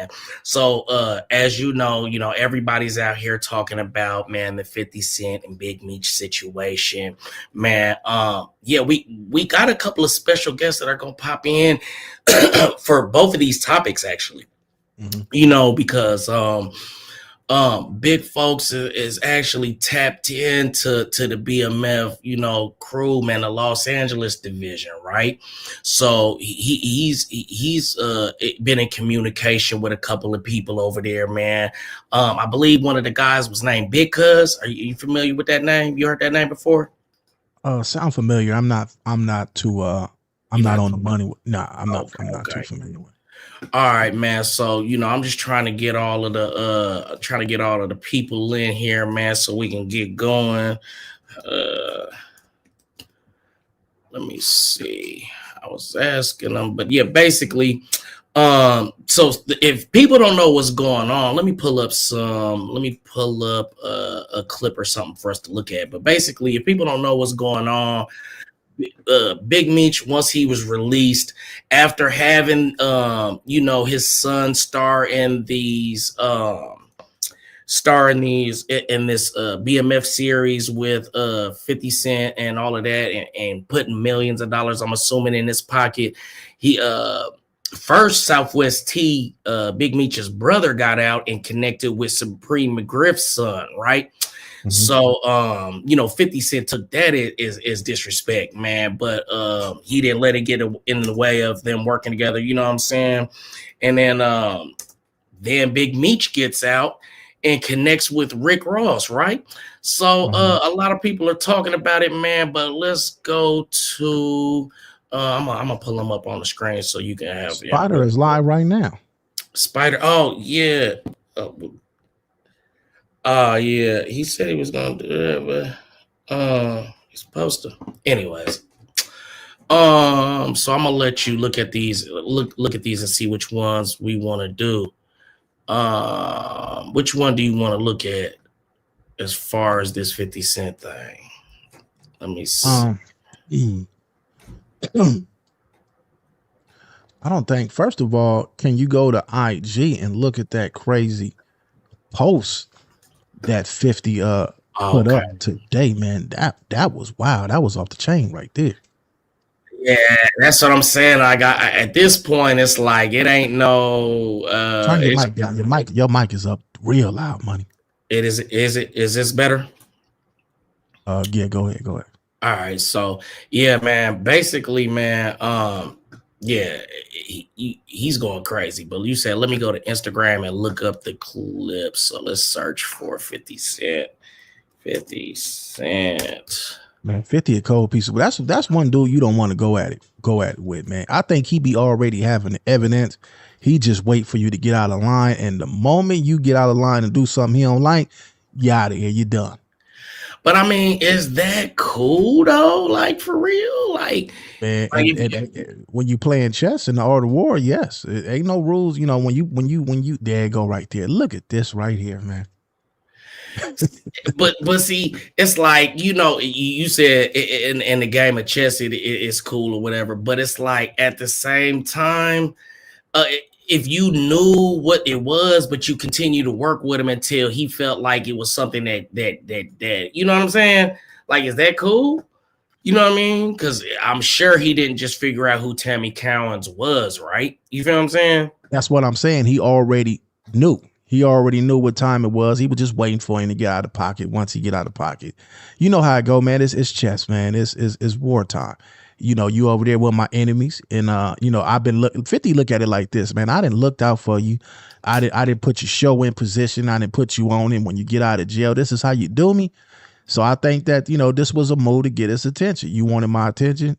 man. So as you know, everybody's out here talking about, man, the 50 Cent and Big Meech situation, man. Yeah, we got a couple of special guests that are gonna pop in for both of these topics, actually. Because big folks is actually tapped into the BMF, crew, man, the Los Angeles division, right? So he's been in communication with a couple of people over there, man. I believe one of the guys was named Big Cuz. Are you familiar with that name? You heard that name before? Sound familiar. I'm not too I'm not on the money. Nah, I'm not too familiar with it. All right, man. So, I'm just trying to get all of the people in here, man, so we can get going. Let me see. I was asking them, but yeah, basically, so if people don't know what's going on, let me pull up a clip or something for us to look at. But basically, if people don't know what's going on, Big Meech, once he was released after having his son star in this BMF series with 50 Cent and all of that, and putting millions of dollars, I'm assuming, in his pocket. He first Southwest T, Big Meech's brother, got out and connected with Supreme McGriff's son, right? So 50 Cent took that as disrespect, man, but he didn't let it get in the way of them working together, you know what I'm saying? And then Big Meech gets out and connects with Rick Ross, right? So a lot of people are talking about it, man, but let's go to I'm gonna pull them up on the screen so you can have Spider is live right now. Spider, oh yeah. Yeah, he said he was gonna do that, but he's supposed to. Anyways, so I'm gonna let you look at these and see which ones we want to do. Which one do you want to look at as far as this 50 Cent thing? Let me see. I don't think. First of all, can you go to IG and look at that crazy post that 50 put up today, man? That was wow. That was off the chain right there. Yeah, that's what I'm saying. At this point, it's like it ain't no. Turn your mic down. Your mic is up real loud, money. Is this better? Yeah, go ahead. All right, so yeah, man. Basically, man. Yeah, he's going crazy. But you said, let me go to Instagram and look up the clips. So let's search for 50 Cent. 50 Cent. Man, 50 a cold piece of. That's one dude you don't want to go at it with, man. I think he be already having the evidence. He just wait for you to get out of line, and the moment you get out of line and do something he don't like, you out of here. You done. But I mean, is that cool though? Like, for real? Like, man, when you playing chess in the art of war, yes, it ain't no rules. When you there you go right there. Look at this right here, man. but see, it's like, you said in the game of chess, it's cool or whatever. But it's like at the same time, if you knew what it was, but you continue to work with him until he felt like it was something that you know what I'm saying? Like, is that cool? You know what I mean? Because I'm sure he didn't just figure out who Tammy Cowins was, right? You feel what I'm saying? That's what I'm saying. He already knew. He already knew what time it was. He was just waiting for him to get out of pocket. Once he get out of pocket, you know how it go, man. It's chess, man. It's wartime. You over there with my enemies, and I've been 50 look at it like this, man. I didn't looked out for you. I didn't put your show in position. I didn't put you on it. When you get out of jail, this is how you do me. So I think that, this was a move to get his attention. You wanted my attention,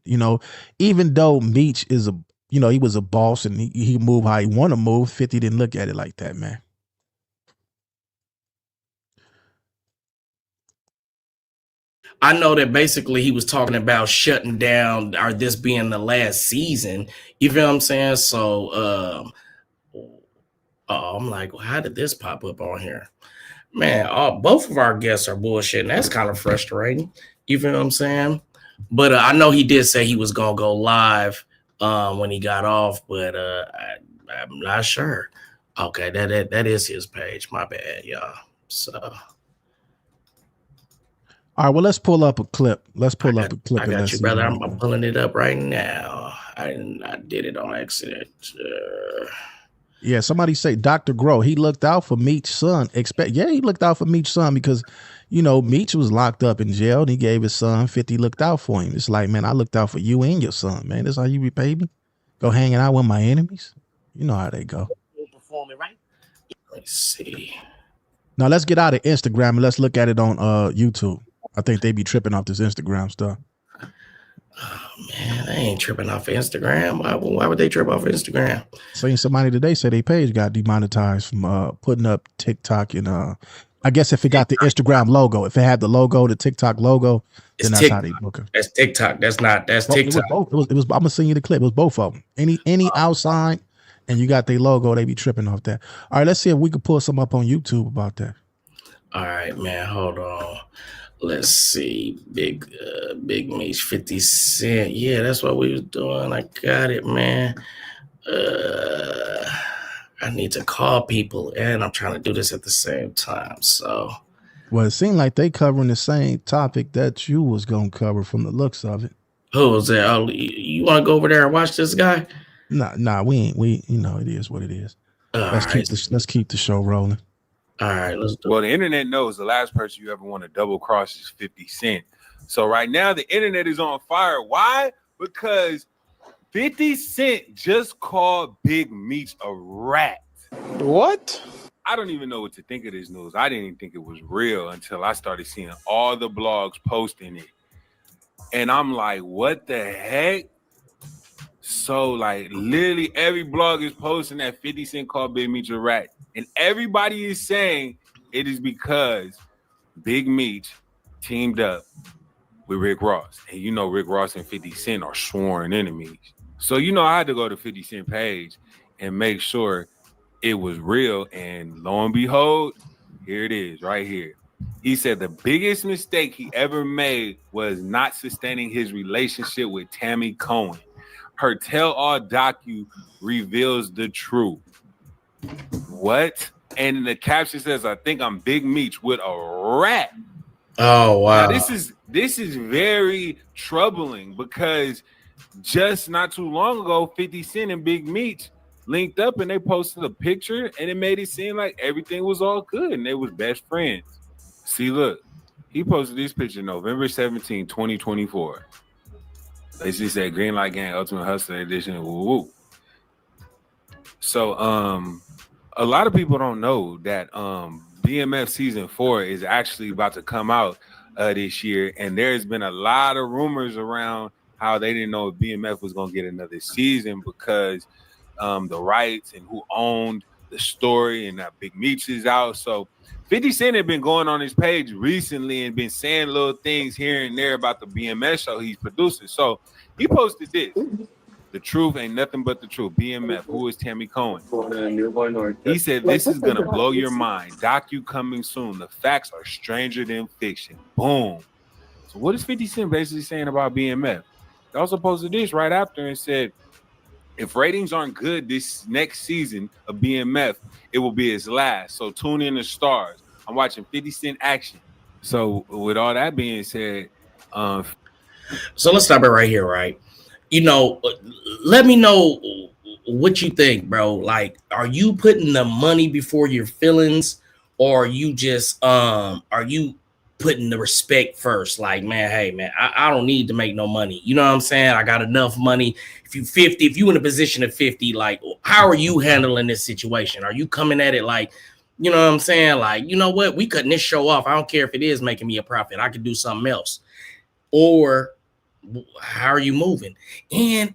even though Meech is he was a boss and he moved how he want to move. 50 didn't look at it like that, man. I know that basically he was talking about shutting down, or this being the last season. You feel what I'm saying? So I'm like, well, how did this pop up on here? Man, both of our guests are bullshitting. That's kind of frustrating. You feel what I'm saying? But I know he did say he was going to go live when he got off, but I'm not sure. Okay, that is his page. My bad, y'all. So All right, well, let's pull up a clip. Let's I pull up a clip I and got let's you, see. brother. I'm pulling it up right now. I did it on accident. Yeah, somebody say Dr. Grow. He looked out for Meech's son. He looked out for Meech's son because, Meech was locked up in jail and he gave his son 50, looked out for him. It's like, man, I looked out for you and your son, man. That's how you repay me? Go hanging out with my enemies? You know how they go. Performing right. Let's see. Now let's get out of Instagram and let's look at it on YouTube. I think they be tripping off this Instagram stuff. Oh man, I ain't tripping off Instagram. Why would they trip off Instagram? Seen somebody today say their page got demonetized from putting up TikTok and I guess if it got the Instagram logo, if it had the logo, the TikTok logo, then that's how they book it. That's TikTok. That's TikTok. It was I'm gonna send you the clip. It was both of them. Any outside and you got their logo, they be tripping off that. All right, let's see if we could pull some up on YouTube about that. All right, man, hold on. Let's see. Big Meech 50 Cent. Yeah, that's what we was doing. I got it, man. I need to call people, and I'm trying to do this at the same time. So, well, it seemed like they covering the same topic that you was gonna cover from the looks of it. Who was that? Oh, you want to go over there and watch this guy? Nah, we ain't. It is what it is. Let's keep the show rolling. All right, let's do it. Well, the internet knows the last person you ever want to double cross is 50 Cent. So right now the internet is on fire. Why? Because 50 Cent just called Big Meech a rat. What? I don't even know what to think of this news. I didn't even think it was real until I started seeing all the blogs posting it. And I'm like, what the heck? So like literally every blog is posting that 50 Cent called Big Meech a rat. And everybody is saying it is because Big Meech teamed up with Rick Ross. And Rick Ross and 50 Cent are sworn enemies. So I had to go to 50 Cent page and make sure it was real. And lo and behold, here it is right here. He said the biggest mistake he ever made was not sustaining his relationship with Tammy Cowins. Her tell-all docu reveals the truth. What? And the caption says, I think I'm Big Meech with a rat. Oh, wow. Now, this is very troubling because just not too long ago, 50 Cent and Big Meech linked up and they posted a picture and it made it seem like everything was all good and they was best friends. See, look, he posted this picture November 17, 2024. They just said Green Light Gang Ultimate Hustler Edition. Woo woo. So a lot of people don't know that BMF season 4 is actually about to come out this year, and there's been a lot of rumors around how they didn't know if BMF was going to get another season because the rights and who owned the story, and that Big Meech is out. So 50 Cent had been going on his page recently and been saying little things here and there about the BMF show he's producing. So he posted this. The truth ain't nothing but the truth. BMF, who is Tammy Cowins? He said, this is going to blow your mind. Docu coming soon. The facts are stranger than fiction. Boom. So what is 50 Cent basically saying about BMF? They also posted this right after and said, if ratings aren't good this next season of BMF, it will be its last. So tune in to Stars. I'm watching 50 Cent action. So with all that being said, so let's stop it right here, right? Let me know what you think, bro. Like, are you putting the money before your feelings, or are you just are you putting the respect first? Like, man, hey, man, I don't need to make no money. You know what I'm saying? I got enough money. If you in a position of 50, like, how are you handling this situation? Are you coming at it like, you know what I'm saying? Like, you know what? We cutting this show off. I don't care if it is making me a profit. I could do something else. Or how are you moving? And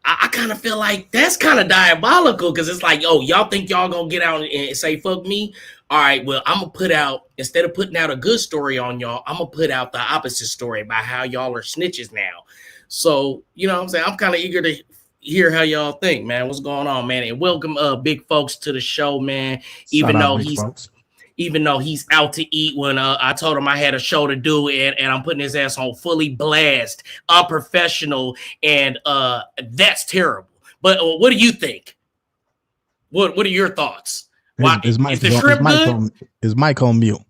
I kind of feel like that's kind of diabolical because it's like, oh, y'all think y'all gonna get out and say fuck me? All right, well, I'm gonna put out, instead of putting out a good story on y'all, I'm gonna put out the opposite story about how y'all are snitches now. So, you know what I'm saying? I'm kind of eager to hear how y'all think, man. What's going on, man? And welcome big folks to the show, man. Even though he's out to eat when I told him I had a show to do, and I'm putting his ass on fully blast, unprofessional, and that's terrible. But what do you think? What are your thoughts? His, Why his is mic the is on his shrimp mic good? on his mic on mute.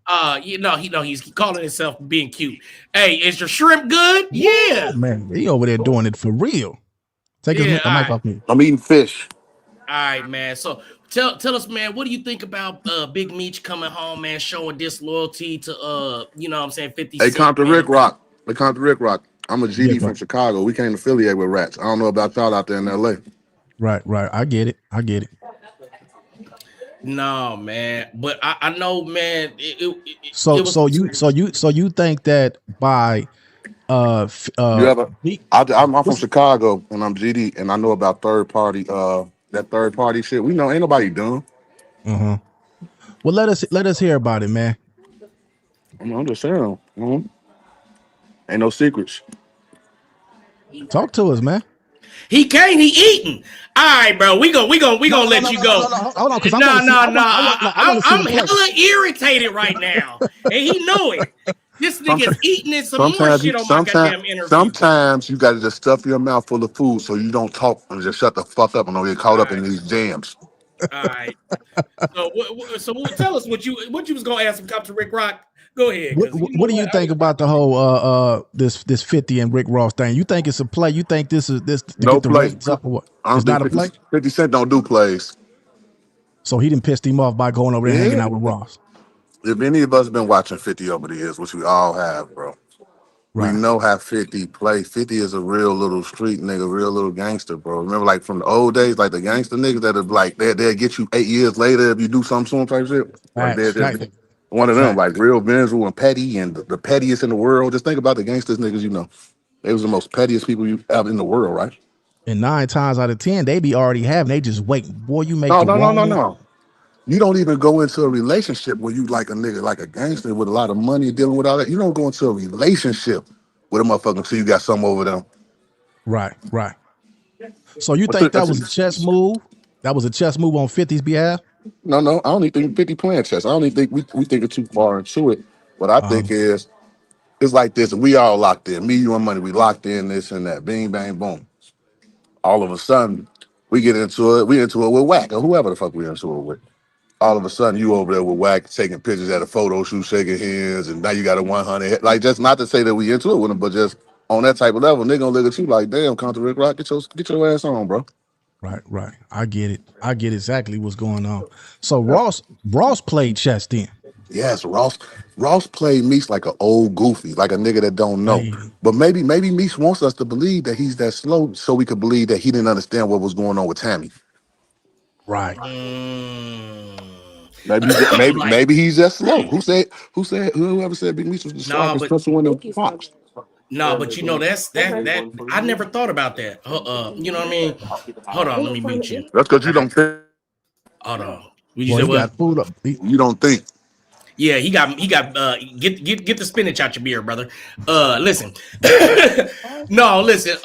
He's calling himself being cute. Hey, is your shrimp good? Yeah. Woo, man, he over there doing it for real. Take his Yeah, mic all right. off mute. I'm eating fish. All right, man. So tell us, man, what do you think about Big Meech coming home, man, showing disloyalty to you know what I'm saying, 50 They Cent, come to man. Rick Rock. They come to Rick Rock. I'm a Yeah, GD from Chicago. We can't affiliate with rats. I don't know about y'all out there in LA. right. I get it. No, man. But I know, man, So it was you think that by You ever? me, I'm from what's Chicago and I'm GD and I know about third party. That third party shit. We know ain't nobody dumb. well let us hear about it, man. I'm just saying. Ain't no secrets. Talk to us, man. he can't, he eating. All right, bro. We gonna let you go. No. Hold on, because I No, want to see. no, no. I want to see I'm the play. hella irritated right now. And he know it. This nigga's eating some more shit on my goddamn interview. Sometimes you got to just stuff your mouth full of food so you don't talk and just shut the fuck up and don't get caught All up in right. these jams. All right. Tell us what you was gonna ask him. Come to Rick Rock. Go ahead. What do you think about the whole this 50 and Rick Ross thing? You think it's a play? You think this is this to No get the play. ratings up or what? I don't It's think not a play. 50 Cent don't do plays. So he didn't piss him off by going over there hanging out with Ross. If any of us been watching 50 over the years, which we all have, bro, we Right. know how 50 play. 50 is a real little street nigga, real little gangster, bro. Remember, like from the old days, like the gangster niggas that are like they'll get you 8 years later if you do something soon type shit. Like Facts. they're one of them, like real vengeful and petty and the pettiest in the world. Just think about the gangsters niggas, you know. They was the most pettiest people you have in the world, right? And 9 times out of 10, they be already having. They just waiting. Boy, you make No, the no, no, wrong no, move. no. You don't even go into a relationship where you like a nigga, like a gangster with a lot of money dealing with all that. You don't go into a relationship with a motherfucker until you got something over them. Right. So you think that was a chess move? That was a chess move on 50's behalf? No, I don't even think 50 playing chess. I don't even think we think it too far into it. What I think is it's like this. We all locked in. Me, you, and money. We locked in this and that. Bing, bang, boom. All of a sudden, we get into it. We into it with Whack or whoever the fuck we into it with. All of a sudden, you over there with Whack taking pictures at a photo shoot, shaking hands, and now you got a 100. Like, just not to say that we into it with them, but just on that type of level, they gonna look at you like, damn, Counter Rick Rock, get your ass on, bro. Right. I get it. I get exactly what's going on. So Ross played chess then. Yes, Ross played Meech like an old goofy, like a nigga that don't know. Hey. But maybe Meech wants us to believe that he's that slow, so we could believe that he didn't understand what was going on with Tammy. Right. Like, Maybe he's just slow. Whoever said Big Meech was the sharpest pencil in the box? no, but you know that I never thought about that. You know what I mean? Hold on, let me mute you. That's because you don't think. Hold on. Boy, he got food up. You don't think. Yeah, he got get the spinach out your beer, brother. Listen. No, listen.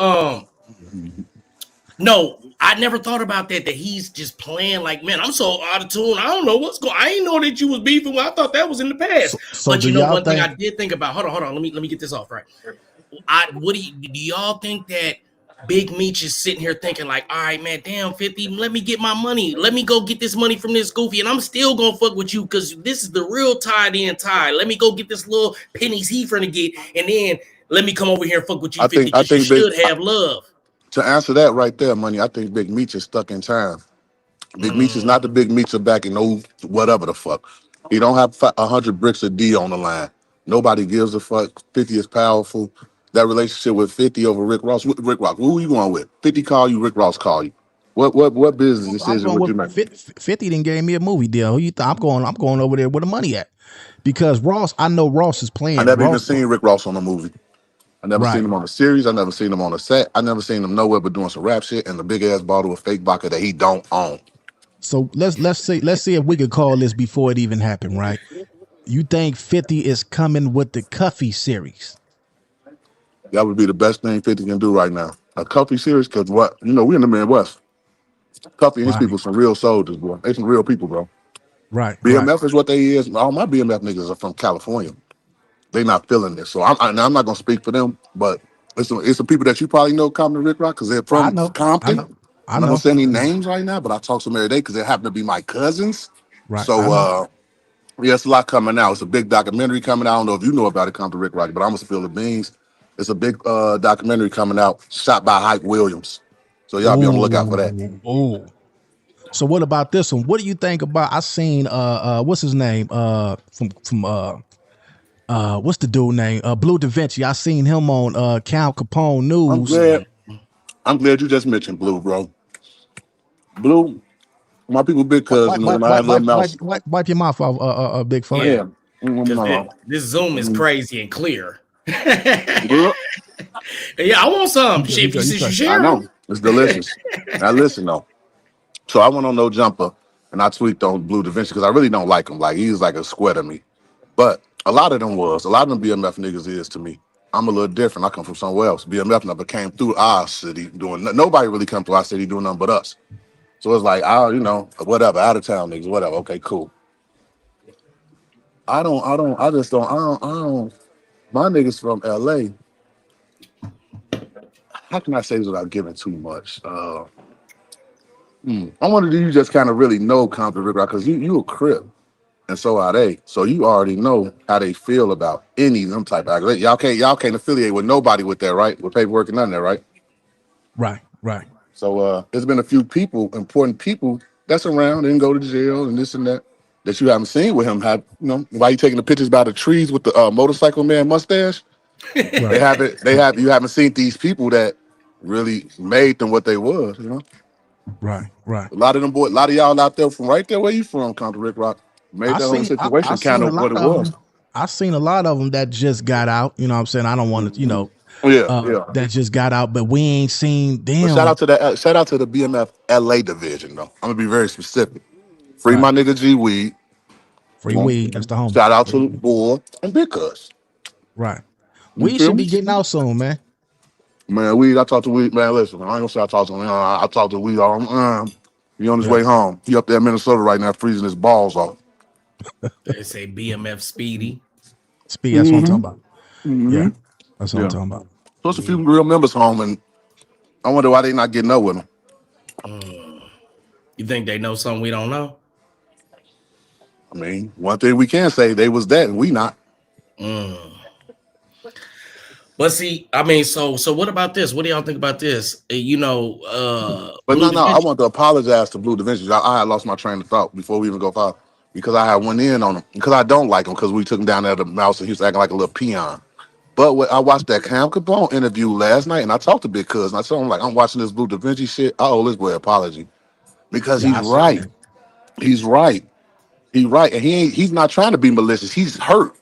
No, I never thought about that he's just playing like, man, I'm so out of tune. I don't know what's going on. I didn't know that you was beefing with. I thought that was in the past. So but you know one thing I did think about. Hold on. Let me get this off right. Do y'all think that Big Meech is sitting here thinking like, all right, man, damn 50, let me get my money. Let me go get this money from this goofy, and I'm still gonna fuck with you because this is the real tied-in tie. Let me go get this little pennies he finna get, and then let me come over here and fuck with you, 50, because you should have love. To answer that right there, money, I think Big Meech is stuck in time. Big Meech is not the Big Meech of back in old whatever the fuck. He don't have 100 bricks of D on the line. Nobody gives a fuck. 50 is powerful. That relationship with 50 over Rick Ross. Rick Ross, who you going with? 50 call you, Rick Ross call you. What business decision would you make? 50 didn't gave me a movie deal. Who you think I'm going over there where the money at? Because Ross, I know Ross is playing. I never even seen Rick Ross on a movie. I never seen him on a series. I never seen him on a set. I never seen him nowhere but doing some rap shit and the big ass bottle of fake vodka that he don't own. So let's see if we could call this before it even happened, right? You think 50 is coming with the Cuffy series? That would be the best thing 50 can do right now. A Cuffy series, because what? You know, we in the Midwest. Cuffy and his people some real soldiers, bro. They some real people, bro. Right. BMF is what they is. All my BMF niggas are from California. They not feeling this. So I'm not going to speak for them, but it's the people that you probably know come to Rick Rock because they're from Compton. I I'm not gonna know. say any names right now, but I talk to them every day because they happen to be my cousins. Right. I So know. yeah, it's a lot coming out. It's a big documentary coming out. I don't know if you know about it, come to Rick Rock, but I'm gonna spill the beans. It's a big documentary coming out, shot by Hype Williams. So y'all be on the lookout for that. Oh. So what about this one? What do you think about? I seen what's his name? From what's the dude name? Blue Davinci. I seen him on Cal Capone I'm News. glad. I'm glad you just mentioned Blue, bro. Blue, my people, big cousin, when I had a little mouse. Wipe your mouth off, big fella. Yeah, Yeah. Mm, because no. this Zoom is Mm. crazy and clear. Blue, Yeah, I want some. He Shit, if you he since you try. I share know. them. It's delicious. Now listen though. So I went on No Jumper and I tweaked on Blue Davinci because I really don't like him. Like he's like a square to me. But a lot of them BMF niggas is to me. I'm a little different. I come from somewhere else. BMF never came through our city doing nobody really come through our city doing nothing but us. So it's like whatever, out of town niggas, whatever. Okay, cool. I just don't, I don't, my niggas from LA, how can I say this without giving too much? I wanted you just kind of really know Compton Rick Rock because you a Crip. And so are they. So you already know how they feel about any of them type of acts. Y'all can't affiliate with nobody with that, right? With paperwork and none of that, right? Right. Right. So there's been a few people, important people that's around and go to jail and this and that you haven't seen with him. Have why you taking the pictures by the trees with the motorcycle man mustache? They Right. haven't. You haven't seen these people that really made them what they was. Right. Right. A lot of them boys, a lot of y'all out there from right there where you from, Compton Rick Rock, made their own I situation kind seen a of what lot it of was. them. I seen a lot of them that just got out. You know what I'm saying? I don't want to, Yeah, yeah. that just got out, but we ain't seen But them. shout out to the BMF LA division though. I'm gonna be very specific. Free Right. my nigga G Weed. Free weed. That's the homie. Shout out to the boy and Big Cuz. Right. You We feel should me? be getting out soon, man. Man, Weed, I talked to Weed, man. Listen, I ain't gonna say I talked to him. I talked to Weed all he on his Yeah. way home. He up there in Minnesota right now freezing his balls off. They say BMF Speedy. Speed, that's what I'm Mm-hmm. talking about. Mm-hmm. Yeah. That's what I'm Yeah. talking about. Plus a few real members home, and I wonder why they not getting up with him. You think they know something we don't know? I mean, one thing we can say, they was that, and we not. But see, I mean, so what about this? What do y'all think about this? But Blue no, I Division. want to apologize to Blue Davinci. I had lost my train of thought before we even go far because I had went in on him because I don't like him because we took him down there to the mouse and he was acting like a little peon. But I watched that Cam Capone interview last night and I talked to Big Cuz and I told him like I'm watching this Blue Davinci shit. I owe this boy an apology because Yeah, he's I seen right. that. He's right. He's right, and he's not trying to be malicious. He's hurt.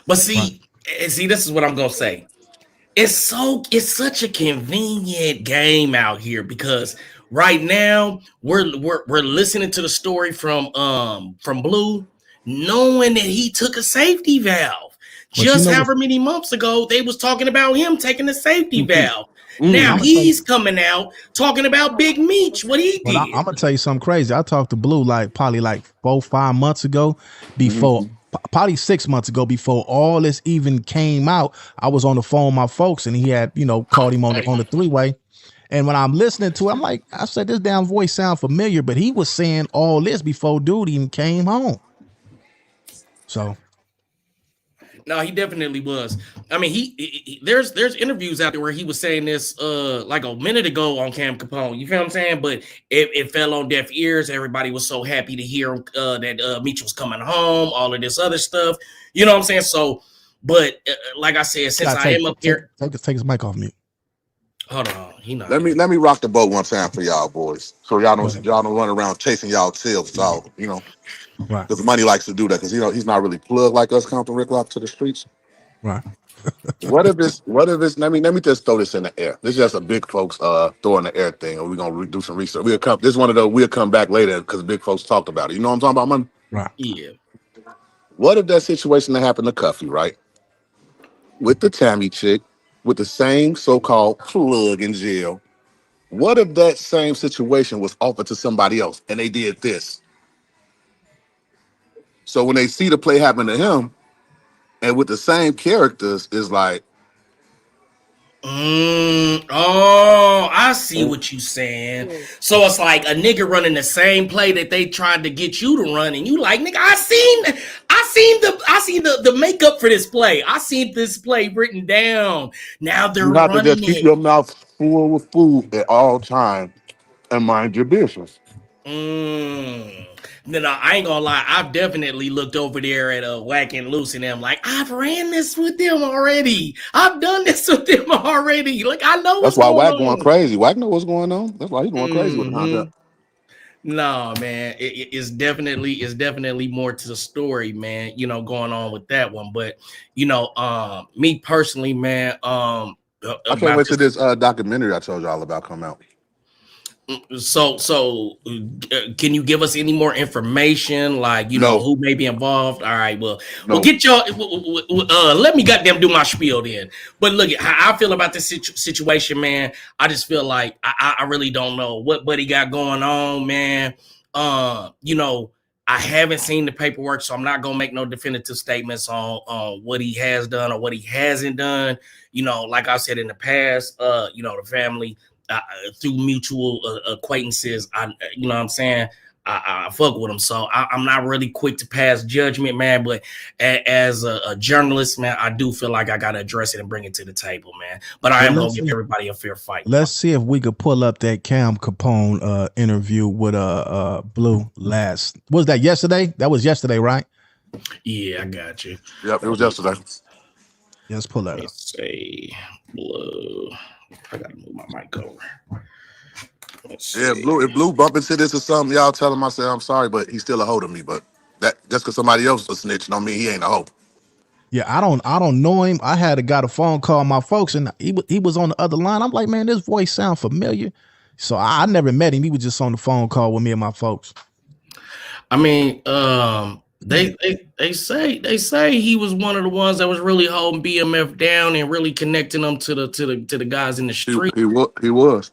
But Right. see, this is what I'm gonna say. It's such a convenient game out here because right now we're listening to the story from Blue, knowing that he took a safety valve. But you Just know what? however many months ago, they was talking about him taking a safety valve. Now I'm Mhm. gonna tell you. he's coming out talking about Big Meech, what he But did. I'm gonna tell you something crazy. I talked to Blue like probably like 4-5 months ago, before probably 6 months ago, before all this even came out. I was on the phone with my folks, and he had called him on the 3-way. And when I'm listening to it, I'm like, I said, this damn voice sound familiar, but he was saying all this before dude even came home. So No, he definitely was. I mean, there's interviews out there where he was saying this like a minute ago on Cam Capone. You feel what I'm saying? But it fell on deaf ears. Everybody was so happy to hear that Meech was coming home, all of this other stuff. You know what I'm saying? So, but like I said, since I am up here, take his mic off mute. hold on, he not. Let me rock the boat one time for y'all boys, so y'all Go don't ahead. run around chasing y'all tails out. Right, Because Money likes to do that because he's not really plugged like us, Compton Rick Rock to the streets. right. What if it's let me just throw this in the air. This is just a big folks throw in the air thing, and we're gonna do some research. This is one of those we'll come back later because big folks talked about it. You know what I'm talking about, Money? Right. Yeah. What if that situation that happened to Cuffy, right? With the Tammy chick, with the same so-called plug in jail. What if that same situation was offered to somebody else and they did this? So when they see the play happen to him, and with the same characters, is like, Oh, I see what you saying. So it's like a nigga running the same play that they tried to get you to run, and you like, nigga, I seen the makeup for this play. I seen this play written down. Now they're You have to running just keep it. your mouth full with food at all times and mind your business. No, I ain't gonna lie. I've definitely looked over there at Whack and Loose and them like, I've ran this with them already. I've done this with them already. Like, I know That's what's why going Wack going on. crazy. Wack know what's going on. That's why he's going crazy with the content. No, man, it's definitely more to the story, man. You know, going on with that one, but you know, me personally, man, I can't wait till this documentary I told y'all about come out. So, can you give us any more information, like, you know, who may be involved? All right, well, get y'all. Let me goddamn do my spiel then. But look, how I feel about this situation, man. I just feel like I really don't know what he got going on, man. You know, I haven't seen the paperwork, so I'm not gonna make no definitive statements on what he has done or what he hasn't done. You know, like I said in the past, you know, the family. Through mutual acquaintances, you know what I'm saying, I fuck with them, so I'm not really quick to pass judgment, man, but as a journalist, man, I do feel like I gotta address it and bring it to the table, man, but I am gonna give everybody a fair fight. Let's see if we could pull up that Cam Capone interview with Blue last, was that yesterday? That was yesterday, right? Yeah, I got you. Yep, it was yesterday. Let's pull that up. Say Blue. I gotta move my mic over. Yeah, Blue. If Blue bump into this or something, y'all tell him I said I'm sorry, but he's still a hoe to me. But that just because somebody else was snitching don't mean he ain't a hoe. Yeah, I don't know him. I had got a phone call my folks, and he was on the other line. I'm like, man, this voice sound familiar. So I never met him. He was just on the phone call with me and my folks. I mean, they say he was one of the ones that was really holding BMF down and really connecting them to the guys in the street. He was.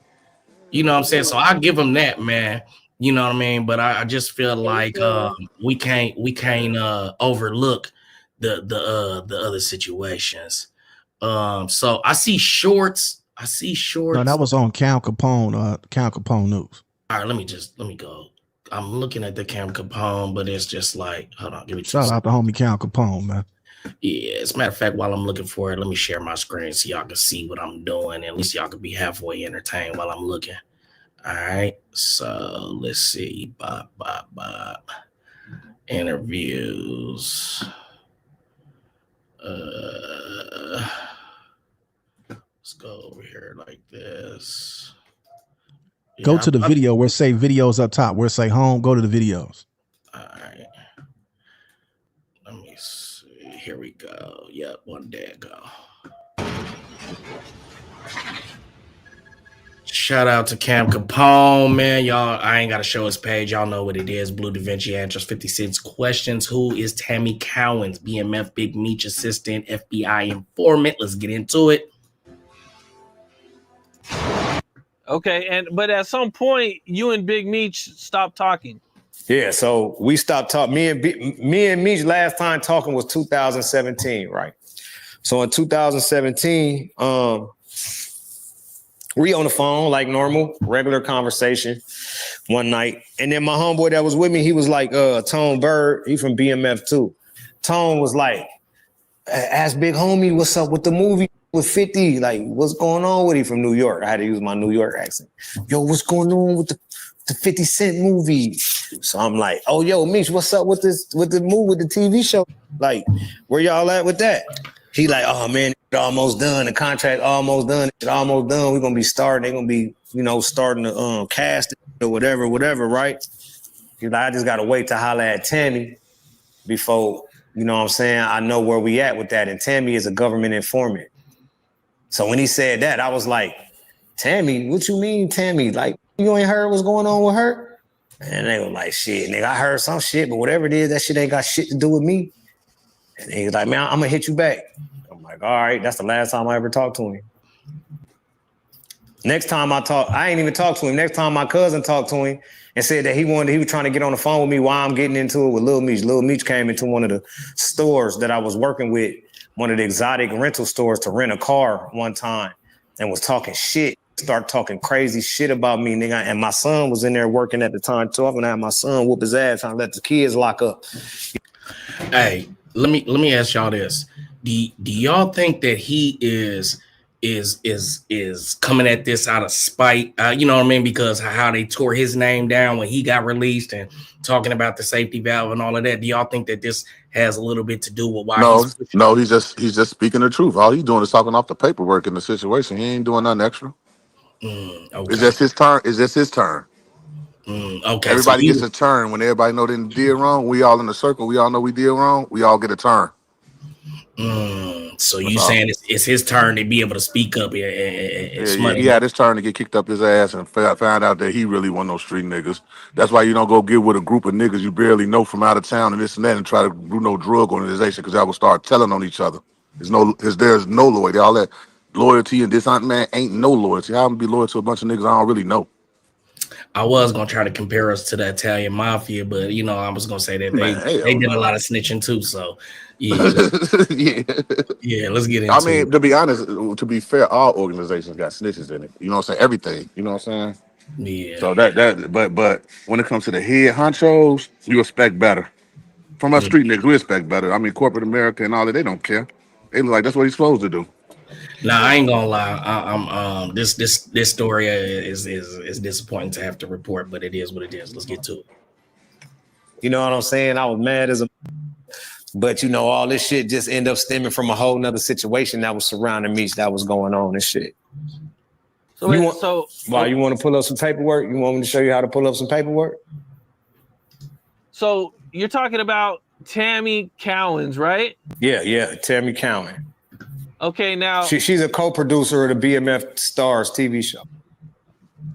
You know what I'm saying? So I give him that, man. You know what I mean? But I just feel like we can't overlook the other situations. So I see shorts. No, that was on Cam Capone news. All right, let me go. I'm looking at the Cam Capone, but it's just like, hold on, give me shout out to homie Cam Capone, man. Yeah, as a matter of fact, while I'm looking for it, let me share my screen so y'all can see what I'm doing. At least y'all can be halfway entertained while I'm looking. All right, so let's see. Interviews. Let's go over here like this. Go to the video where it say videos up top, where it say home. Go to the videos. All right. Let me see. Here we go. Yep, one day ago. Shout out to Cam Capone, man. Y'all, I ain't got to show his page. Y'all know what it is. Blue Davinci answers 56 questions. Who is Tammy Cowins? BMF Big Meech assistant, FBI informant. Let's get into it. Okay, but at some point, you and Big Meech stopped talking. Yeah, so we stopped talking. Me and Meech last time talking was 2017, right? So in 2017, we on the phone like normal, regular conversation one night. And then my homeboy that was with me, he was like, Tone Bird, he from BMF too. Tone was like, ask Big Homie, what's up with the movie with 50? Like, what's going on with him from New York? I had to use my New York accent. Yo, what's going on with the 50 Cent movie? So I'm like, oh, yo, Meech, what's up with the movie, with the TV show? Like, where y'all at with that? He like, oh man, it almost done. The contract almost done. It's almost done. We're gonna be starting. They're gonna be, starting to cast it or whatever, right? He's like, I just gotta wait to holler at Tammy before, you know what I'm saying, I know where we at with that. And Tammy is a government informant. So when he said that, I was like, Tammy, what you mean, Tammy? Like, you ain't heard what's going on with her? And they were like, shit, nigga, I heard some shit, but whatever it is, that shit ain't got shit to do with me. And he was like, man, I'm gonna hit you back. I'm like, all right, that's the last time I ever talked to him. Next time I ain't even talked to him. Next time my cousin talked to him and said that he was trying to get on the phone with me while I'm getting into it with Lil Meech. Lil Meech came into one of the stores that I was working with, one of the exotic rental stores, to rent a car one time. and was talking shit. Start talking crazy shit about me, nigga. And my son was in there working at the time too. I'm gonna have my son whoop his ass and let the kids lock up. Hey, let me ask y'all this. Do y'all think that he is coming at this out of spite? You know what I mean? Because how they tore his name down when he got released and talking about the safety valve and all of that. Do y'all think that this has a little bit to do with why he's pushing? No, he's just speaking the truth. All he's doing is talking off the paperwork in the situation. He ain't doing nothing extra. Okay. It's just his turn. It's just his turn. Okay. Everybody gets a turn when everybody know they did wrong. We all in the circle. We all know we did wrong. We all get a turn. So you saying it's his turn to be able to speak up and he had his turn to get kicked up his ass and find out that he really wasn't no street niggas. That's why you don't go get with a group of niggas you barely know from out of town and this and that and try to do no drug organization because y'all will start telling on each other. There's no loyalty. All that loyalty and this man ain't no loyalty. How am I be loyal to a bunch of niggas I don't really know? I was gonna try to compare us to the Italian mafia, but you know, I was gonna say that they did a lot of snitching too. So yeah, yeah. Let's get into it. I mean, to be honest, to be fair, all organizations got snitches in it. You know what I'm saying? Everything. You know what I'm saying? Yeah. So but when it comes to the head honchos, you expect better. From us street niggas, we expect better. I mean, corporate America and all that, they don't care. They look like that's what he's supposed to do. Now I ain't gonna lie. I'm this story is disappointing to have to report, but it is what it is. Let's get to it. You know what I'm saying? I was mad as a, but you know, all this shit just ended up stemming from a whole nother situation that was surrounding Meech that was going on and shit. So you want to pull up some paperwork? You want me to show you how to pull up some paperwork? So you're talking about Tammy Cowins, right? Yeah, Tammy Cowins. Okay, now she's a co-producer of the BMF Stars TV show.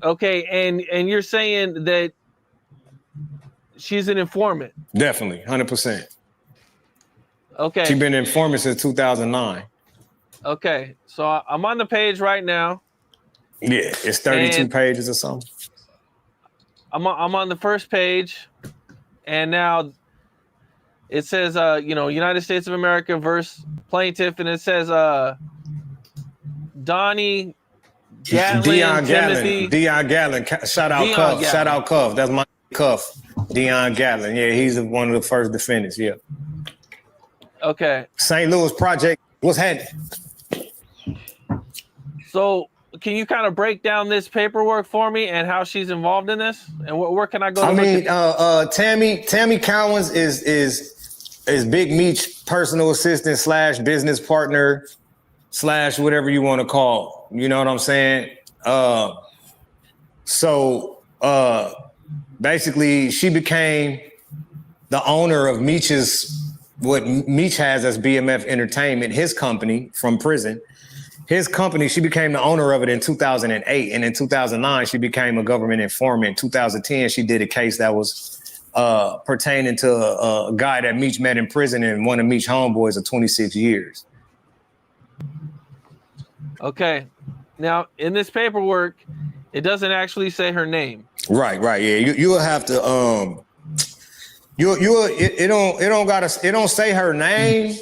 Okay, and you're saying that she's an informant? Definitely, 100%. Okay. She's been an informant since 2009. Okay, so I'm on the page right now. Yeah, it's 32 pages or something. I'm on the first page, and now it says, United States of America versus plaintiff, and it says, Donnie Gatlin, Timothy. Dion Gatlin. Shout out Cuff. Shout out Cuff. That's my Cuff. Dion Gatlin. Yeah, he's one of the first defendants. Yeah. Okay. St. Louis Project. What's happening? So, can you kind of break down this paperwork for me and how she's involved in this? And where can I go? Tammy Cowins is Big Meech personal assistant / business partner / whatever you want to call. You know what I'm saying? Basically, she became the owner of what Meech has as BMF Entertainment, his company from prison. His company, she became the owner of it in 2008. And in 2009, she became a government informant. In 2010, she did a case that was pertaining to a guy that Meech met in prison and one of Meech's homeboys of 26 years. Okay. Now, in this paperwork, it doesn't actually say her name. Right. Yeah. You will have to it don't say her name.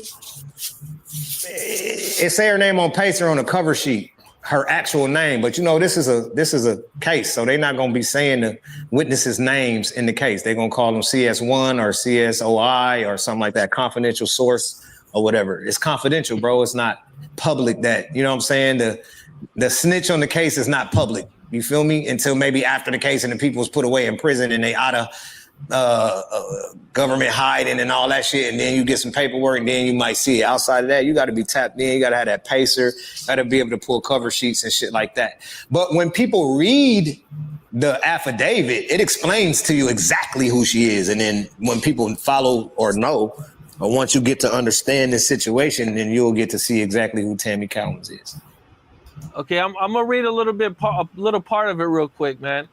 It say her name on paper on the cover sheet, her actual name. But this is a case, so they're not gonna be saying the witnesses' names in the case. They're gonna call them CS1 or CSOI or something like that, confidential source or whatever. It's confidential, bro. It's not public. That, you know what I'm saying? The snitch on the case is not public. You feel me? Until maybe after the case and the people was put away in prison and they out of government hiding and all that shit, and then you get some paperwork and then you might see it. Outside of that, you got to be tapped in. You got to have that pacer. Got to be able to pull cover sheets and shit like that. But when people read the affidavit, it explains to you exactly who she is. And then when people follow or know, or once you get to understand this situation, then you'll get to see exactly who Tammy Cowins is. Okay, I'm gonna read a little part of it real quick, man.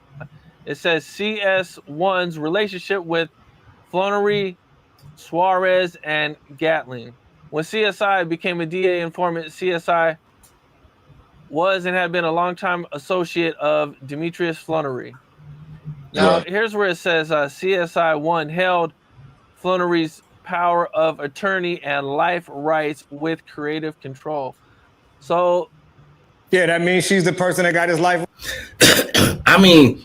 It says CS1's relationship with Flannery, Suarez, and Gatling. When CSI became a DA informant, CSI was and had been a longtime associate of Demetrius Flannery. Now, here's where it says CSI1 held Flannery's power of attorney and life rights with creative control. So Yeah, that means she's the person that got his life. I mean,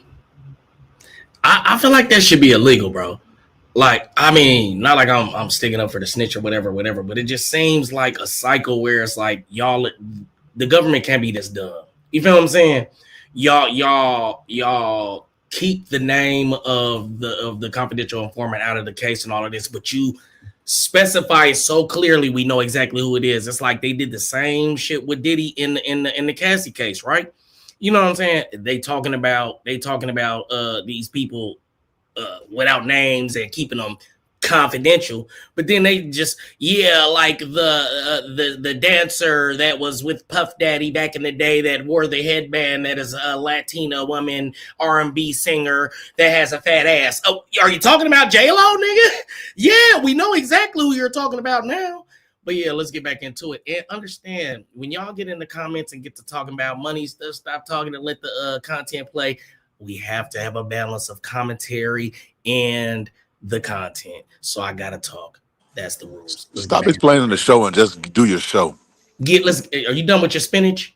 I feel like that should be illegal, bro. Like, I mean, not like I'm sticking up for the snitch or whatever, but it just seems like a cycle where it's like y'all, the government can't be this dumb. You feel what I'm saying? Y'all keep the name of the confidential informant out of the case and all of this, but you specify it so clearly we know exactly who it is. It's like they did the same shit with Diddy in the Cassie case, right? You know what I'm saying? They talking about these people without names and keeping them confidential, but then they just like the dancer that was with Puff Daddy back in the day that wore the headband, that is a Latina woman R&B singer that has a fat ass. Oh, are you talking about J-Lo, nigga? Yeah, we know exactly who you're talking about now. But yeah, let's get back into it and understand when y'all get in the comments and get to talking about money stuff, stop talking and let the content play. We have to have a balance of commentary and the content. So I gotta talk. That's the rules. Stop explaining the show and just do your show. Are you done with your spinach?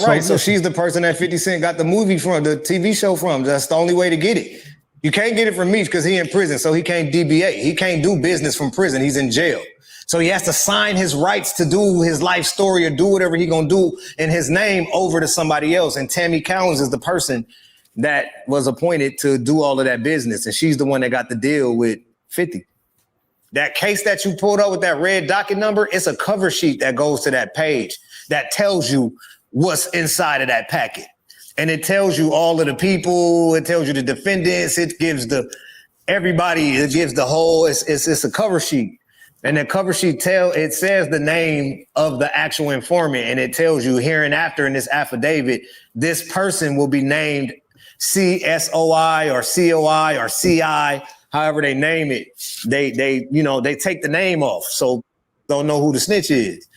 Right. So she's the person that 50 Cent got the movie from, the TV show from. That's the only way to get it. You can't get it from Meech because he in prison, so he can't DBA. He can't do business from prison. He's in jail. So he has to sign his rights to do his life story or do whatever he gonna do in his name over to somebody else. And Tammy Cowins is the person that was appointed to do all of that business. And she's the one that got the deal with 50. That case that you pulled up with that red docket number, it's a cover sheet that goes to that page that tells you what's inside of that packet. And it tells you all of the people, it tells you the defendants, it gives everybody, it gives the whole, it's a cover sheet. And the cover sheet it says the name of the actual informant, and it tells you hereinafter in this affidavit, this person will be named CSOI or COI or CI, however they name it. They take the name off, so don't know who the snitch is.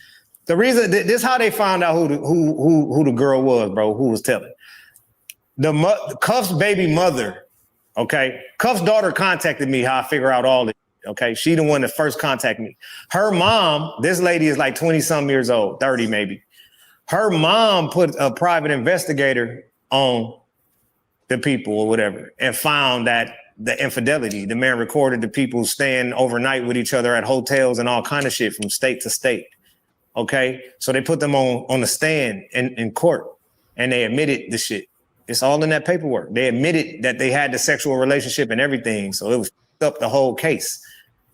The reason this is how they found out who the girl was, bro. Who was telling? Cuff's baby mother. Okay, Cuff's daughter contacted me. How I figure out all this. Okay, she the one that first contacted me. Her mom, this lady is like 20-some years old, 30 maybe. Her mom put a private investigator on the people or whatever and found that the infidelity, the man recorded the people staying overnight with each other at hotels and all kind of shit from state to state. Okay, so they put them on the stand in court and they admitted the shit. It's all in that paperwork. They admitted that they had the sexual relationship and everything. So it was up the whole case.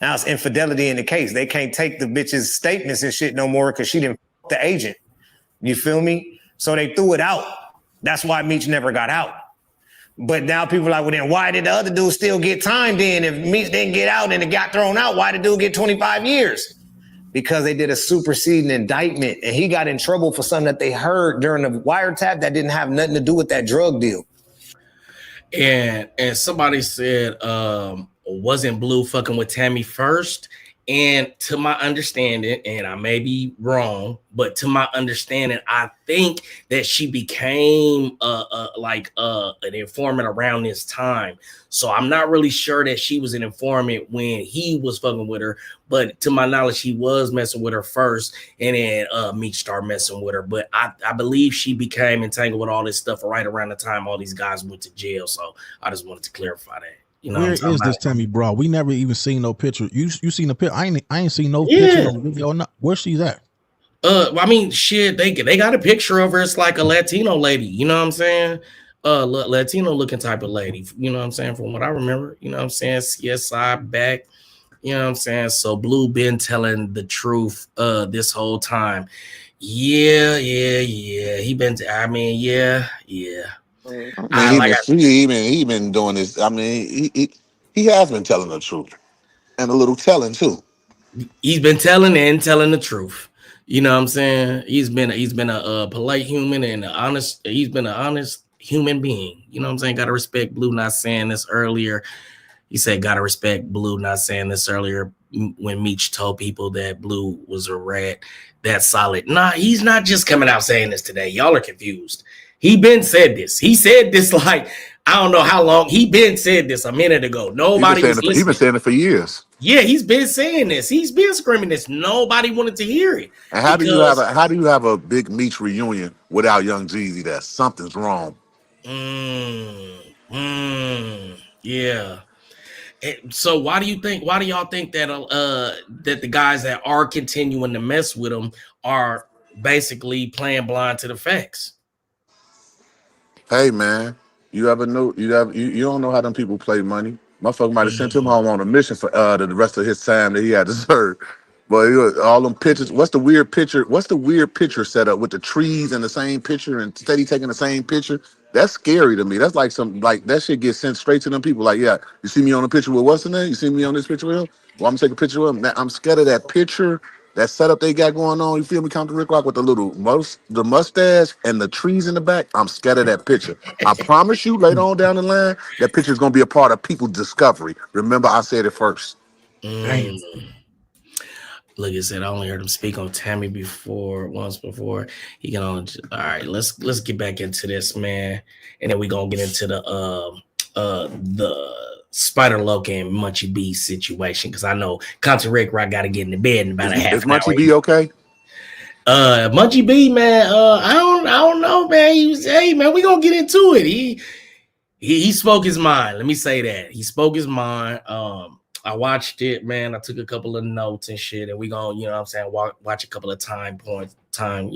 Now it's infidelity in the case. They can't take the bitch's statements and shit no more because she didn't f the agent. You feel me? So they threw it out. That's why Meech never got out. But now people are like, well, then why did the other dude still get time then? If Meech didn't get out and it got thrown out, why did the dude get 25 years? Because they did a superseding indictment and he got in trouble for something that they heard during the wiretap that didn't have nothing to do with that drug deal. And somebody said, wasn't Blue fucking with Tammy first? And to my understanding, and I may be wrong, but to my understanding, I think that she became an informant around this time. So I'm not really sure that she was an informant when he was fucking with her, but to my knowledge, he was messing with her first, and then Meech started messing with her. But I believe she became entangled with all this stuff right around the time all these guys went to jail. So I just wanted to clarify that. You know, where is this Tammy bro? We never even seen no picture. You seen a picture? I ain't seen no picture of video. Not where's she at? I mean, shit, they got a picture of her. It's like a Latino lady. You know what I'm saying? Latino looking type of lady. You know what I'm saying? From what I remember. You know what I'm saying? CSI back. You know what I'm saying? So Blue been telling the truth this whole time. Yeah. He been. Yeah. He been doing this. I mean, he has been telling the truth and a little telling too. He's been telling and telling the truth. You know what I'm saying? He's been a polite human and he's been an honest human being. You know what I'm saying? Gotta respect Blue not saying this earlier. He said gotta respect Blue not saying this earlier when Meech told people that Blue was a rat. That's solid. Nah, he's not just coming out saying this today. Y'all are confused. He been said this. He said this like I don't know how long he been said this a minute ago. Nobody was listening. He's been saying it for years. Yeah, he's been saying this. He's been screaming this. Nobody wanted to hear it. And how do you have a Big Meech reunion without Young Jeezy? That something's wrong. Yeah. So why do y'all think that that the guys that are continuing to mess with him are basically playing blind to the facts? Hey man, you don't know how them people play money. Motherfucker might have sent him home on a mission for the rest of his time that he had to serve. But all them pictures. What's the weird picture set up with the trees in the same picture and steady taking the same picture? That's scary to me. That's like that shit gets sent straight to them people. Like, yeah, you see me on a picture with what's in there? You see me on this picture with him? Well, I'm gonna take a picture with him. I'm scared of that picture, that setup they got going on. You feel me? Compton Rick Rock with the mustache and the trees in the back. I'm scared of that picture. I promise you, later on down the line, that picture is gonna be a part of people's discovery. Remember, I said it first. Damn. Look, I said I only heard him speak on Tammy once before. He can only all right. Let's get back into this, man, and then we gonna get into the Spider Loc and Munchie B situation because I know Compton Rick Rock got to get in the bed in about a half. Is Munchie B okay? Munchie B, man. I don't know, man. Hey, man, we gonna get into it. He spoke his mind. Let me say that he spoke his mind. I watched it, man. I took a couple of notes and shit, and we gonna, you know what I'm saying, watch a couple of time points, and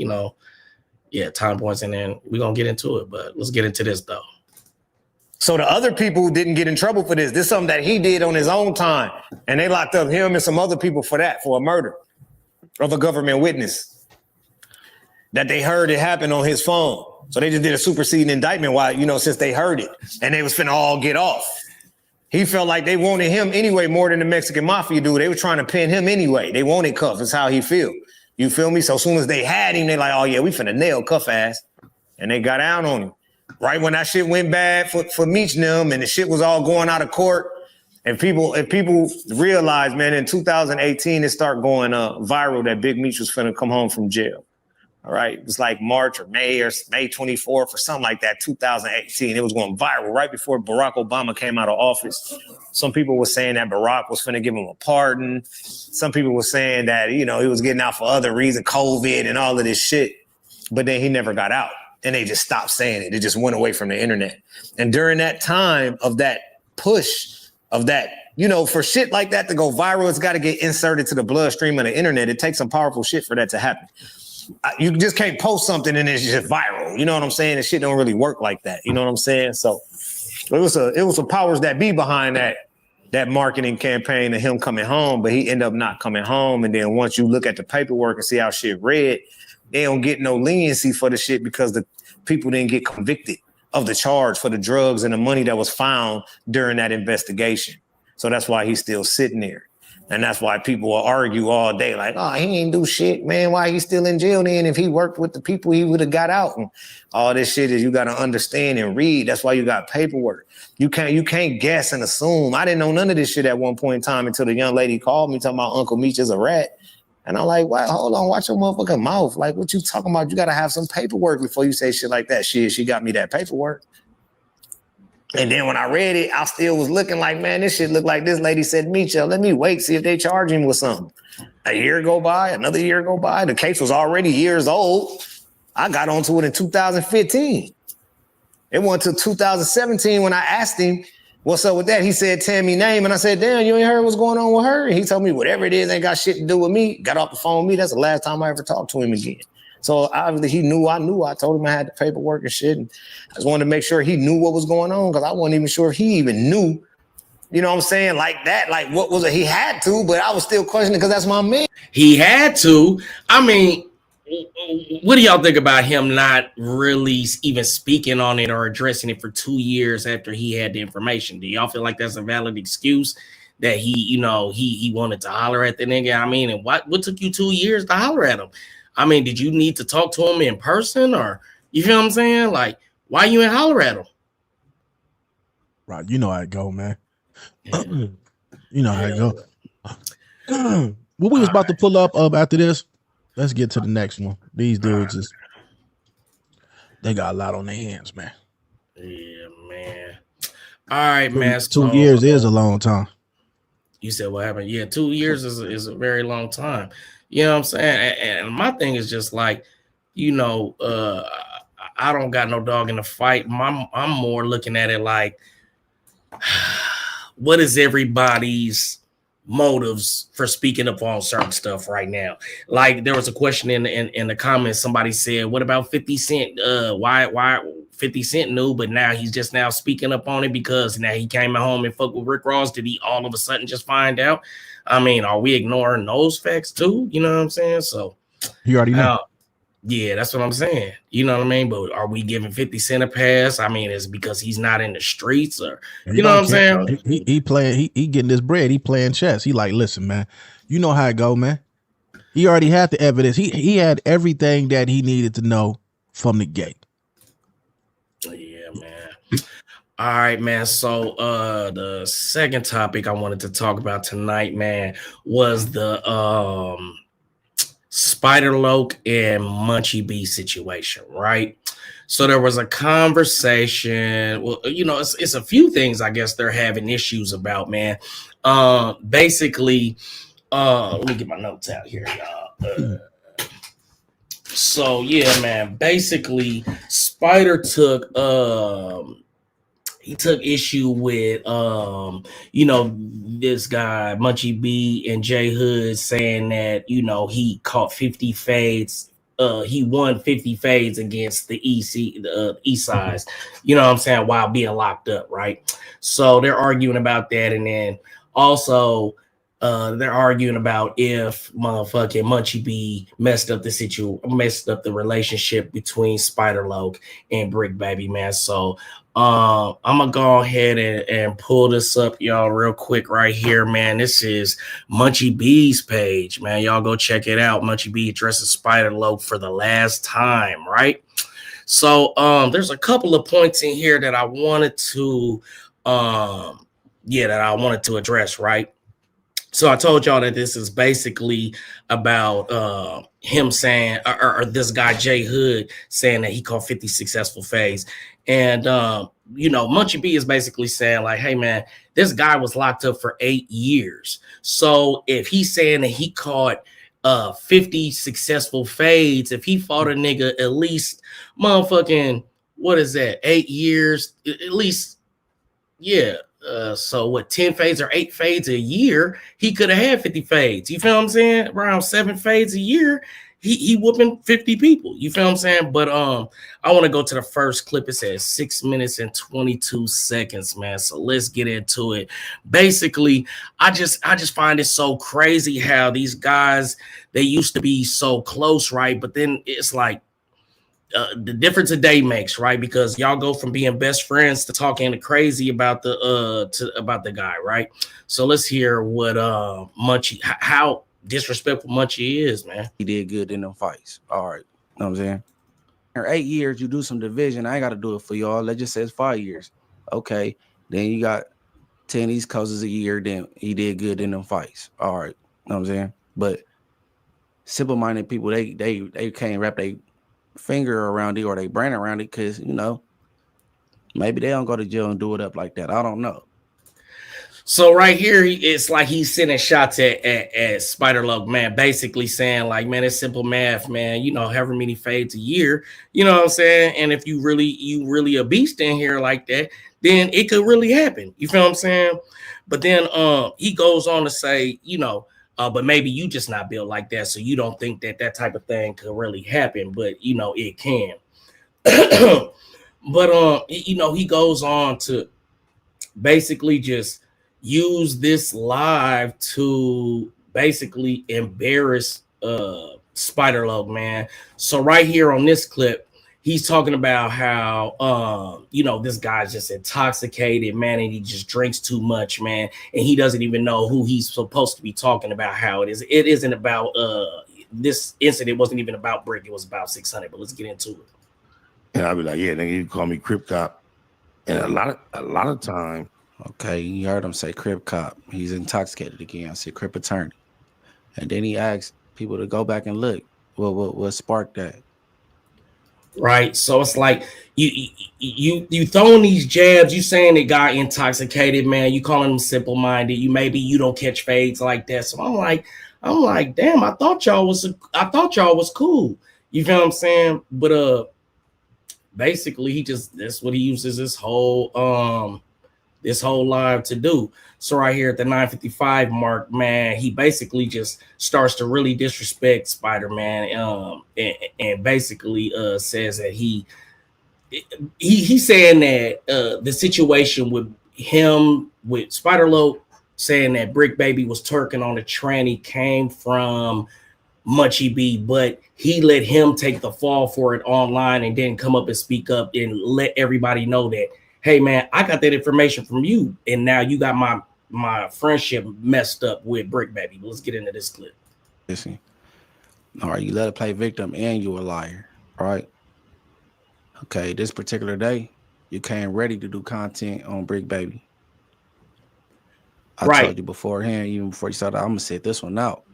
then we gonna get into it. But let's get into this though. So the other people didn't get in trouble for this. This is something that he did on his own time, and they locked up him and some other people for a murder of a government witness that they heard it happen on his phone. So they just did a superseding indictment since they heard it, and they was finna all get off. He felt like they wanted him anyway more than the Mexican mafia do. They were trying to pin him anyway. They wanted Cuff. That's how he feel. You feel me? So as soon as they had him, they like, oh yeah, we finna nail Cuff ass. And they got out on him. Right when that shit went bad for Meech and them and the shit was all going out of court. And people realized, man, in 2018, it started going viral that Big Meech was finna come home from jail. All right. It was like March or May 24th or something like that, 2018. It was going viral right before Barack Obama came out of office. Some people were saying that Barack was finna give him a pardon. Some people were saying that, he was getting out for other reasons, COVID and all of this shit. But then he never got out and they just stopped saying it. It just went away from the internet. And during that time of that push of that, for shit like that to go viral, it's got to get inserted to the bloodstream of the internet. It takes some powerful shit for that to happen. You just can't post something and it's just viral. You know what I'm saying? And shit don't really work like that. You know what I'm saying? So it was a powers that be behind that marketing campaign of him coming home, but he ended up not coming home. And then once you look at the paperwork and see how shit read, they don't get no leniency for the shit because the people didn't get convicted of the charge for the drugs and the money that was found during that investigation. So that's why he's still sitting there. And that's why people will argue all day like, oh, he ain't do shit, man. Why he still in jail then? If he worked with the people, he would have got out. And all this shit is you got to understand and read. That's why you got paperwork. You can't guess and assume. I didn't know none of this shit at one point in time until the young lady called me talking about Uncle Meech is a rat. And I'm like, what? Hold on, watch your motherfucking mouth. Like, what you talking about? You got to have some paperwork before you say shit like that. Shit, she got me that paperwork. And then when I read it, I still was looking like, man, this shit look like this lady said, Meech, let me wait, see if they charge him with something. A year go by, another year go by. The case was already years old. I got onto it in 2015. It went to 2017 when I asked him, what's up with that? He said, Tammy name. And I said, damn, you ain't heard what's going on with her? And he told me, whatever it is, ain't got shit to do with me. Got off the phone with me. That's the last time I ever talked to him again. So obviously he knew I knew. I told him I had the paperwork and shit. And I just wanted to make sure he knew what was going on because I wasn't even sure if he even knew, you know what I'm saying? Like that, like what was it? He had to, but I was still questioning because that's my man. He had to. I mean, what do y'all think about him not really even speaking on it or addressing it for 2 years after he had the information? Do y'all feel like that's a valid excuse that he wanted to holler at the nigga? I mean, and what took you 2 years to holler at him? I mean, did you need to talk to him in person or you feel what I'm saying? Like, why you ain't holler at him? Right, you know how it go, man. Yeah. You know how it go. What we was about to pull up after this, let's get to the next one. These dudes they got a lot on their hands, man. Yeah, man. All right, man. 2 years is a long time. You said what happened? Yeah, 2 years is a very long time. You know what I'm saying? And my thing is just like, I don't got no dog in the fight. I'm more looking at it like, what is everybody's motives for speaking up on certain stuff right now? Like there was a question in the comments. Somebody said, "What about 50 Cent? Why 50 Cent knew, but now he's just now speaking up on it because now he came at home and fucked with Rick Ross? Did he all of a sudden just find out? I mean, are we ignoring those facts too? You know what I'm saying? So you already know. Yeah, that's what I'm saying. You know what I mean? But are we giving 50 Cent a pass? I mean, is it because he's not in the streets, or you know what I'm saying? He playing, he getting this bread. He playing chess. He like, listen, man, you know how it go, man. He already had the evidence. He had everything that he needed to know from the gate. Yeah, man. All right, man. So the second topic I wanted to talk about tonight, man, was the Spider Loc and Munchie B situation, right? So there was a conversation. Well, it's a few things I guess they're having issues about, man. Basically, let me get my notes out here, y'all. So yeah, man. Basically, Spider took issue with this guy Munchie B and J Hood saying that he caught 50 fades. He won 50 fades against the East Sides, you know what I'm saying, while being locked up, right? So they're arguing about that, and then also they're arguing about if motherfucking Munchie B messed up the relationship between Spider Loc and Brick Baby, man. So I'm gonna go ahead and pull this up, y'all, real quick right here, man. This is Munchie B's page, man. Y'all go check it out. Munchie B addresses Spider Loc for the last time, right? So there's a couple of points in here that I wanted to address, right? So I told y'all that this is basically about him saying, or this guy J Hood saying that he caught 50 successful fades. And, Munchie B is basically saying like, hey, man, this guy was locked up for 8 years. So if he's saying that he caught 50 successful fades, if he fought a nigga at least motherfucking, what is that, 8 years, at least, yeah. So what, 10 fades or 8 fades a year, he could have had 50 fades. You feel what I'm saying? Around 7 fades a year, he whooping 50 people. You feel what I'm saying? But I want to go to the first clip. It says 6 minutes and 22 seconds, man. So let's get into it. Basically, I just find it so crazy how these guys, they used to be so close, right? But then it's like the difference a day makes, right? Because y'all go from being best friends to talking crazy about the guy, right? So let's hear what Munchie, how disrespectful Munchie is, man. He did good in them fights. All right. Know what I'm saying? For 8 years, you do some division. I ain't got to do it for y'all. Let's just say it's 5 years. Okay. Then you got 10 East Coasts a year. Then he did good in them fights. All right. Know what I'm saying? But simple-minded people, they can't wrap their finger around it or they brain around it because, maybe they don't go to jail and do it up like that. I don't know. So right here, it's like he's sending shots at Spider Loc, man, basically saying like, man, it's simple math, man. However many fades a year, you know what I'm saying? And if you really a beast in here like that, then it could really happen. You feel what I'm saying? But then he goes on to say, but maybe you just not built like that, so you don't think that type of thing could really happen, but it can. But he goes on to basically just use this live to basically embarrass Spider Loc, man. So right here on this clip, he's talking about how this guy's just intoxicated, man, and he just drinks too much, man, and he doesn't even know who he's supposed to be talking about. How it isn't about this incident wasn't even about Brick, it was about 600. But let's get into it. And I'll be like, yeah, nigga, you call me Crip Cop. And a lot of time. Okay, you heard him say Crip Cop. He's intoxicated again. I said Crip Attorney. And then he asked people to go back and look. What sparked that? right? So it's like you throwing these jabs. You saying the guy intoxicated, man. You calling him simple minded. You don't catch fades like that. So I'm like, damn. I thought y'all was cool. You feel what I'm saying? But basically that's what he uses this whole live to do. So right here at the 9:55 mark, man, he basically just starts to really disrespect Spider-Man, and basically says that he's saying that the situation with Spider-Loc saying that Brick Baby was twerking on the tranny came from Munchie B, but he let him take the fall for it online and then come up and speak up and let everybody know that, hey man, I got that information from you, and now you got my friendship messed up with Brick Baby. Let's get into this clip. Listen. All right, you let it play victim and you a liar. All right. Okay, this particular day, you came ready to do content on Brick Baby. I told you beforehand, even before you started, I'm gonna set this one out.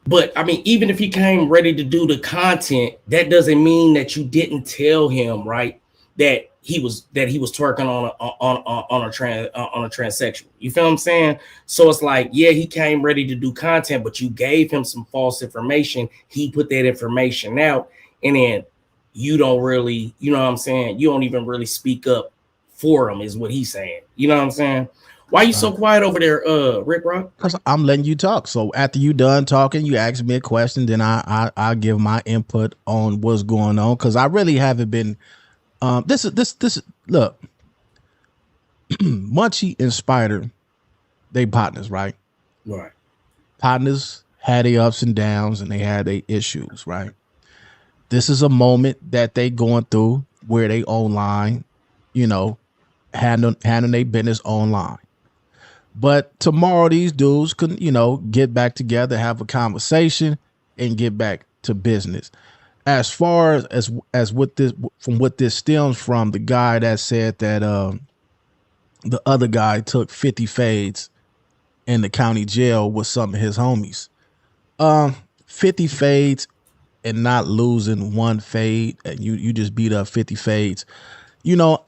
But I mean, even if he came ready to do the content, that doesn't mean that you didn't tell him, right, that he was twerking on a transsexual. You feel what I'm saying? So it's like, yeah, he came ready to do content, but you gave him some false information. He put that information out, and then you don't really, you know what I'm saying? You don't even really speak up for him, is what he's saying. You know what I'm saying? Why are you so quiet over there, Rick Rock? Because I'm letting you talk. So after you done talking, you ask me a question, then I give my input on what's going on. Because I really haven't been. This is look. Munchie and Spider, they partners, right? Right. Partners had their ups and downs, and they had their issues, right? This is a moment that they going through where they online, you know, handling their business online. But tomorrow these dudes can, you know, get back together, have a conversation, and get back to business. As far as what this stems from, the guy that said that the other guy took 50 fades in the county jail with some of his homies. 50 fades and not losing one fade, and you just beat up 50 fades. You know,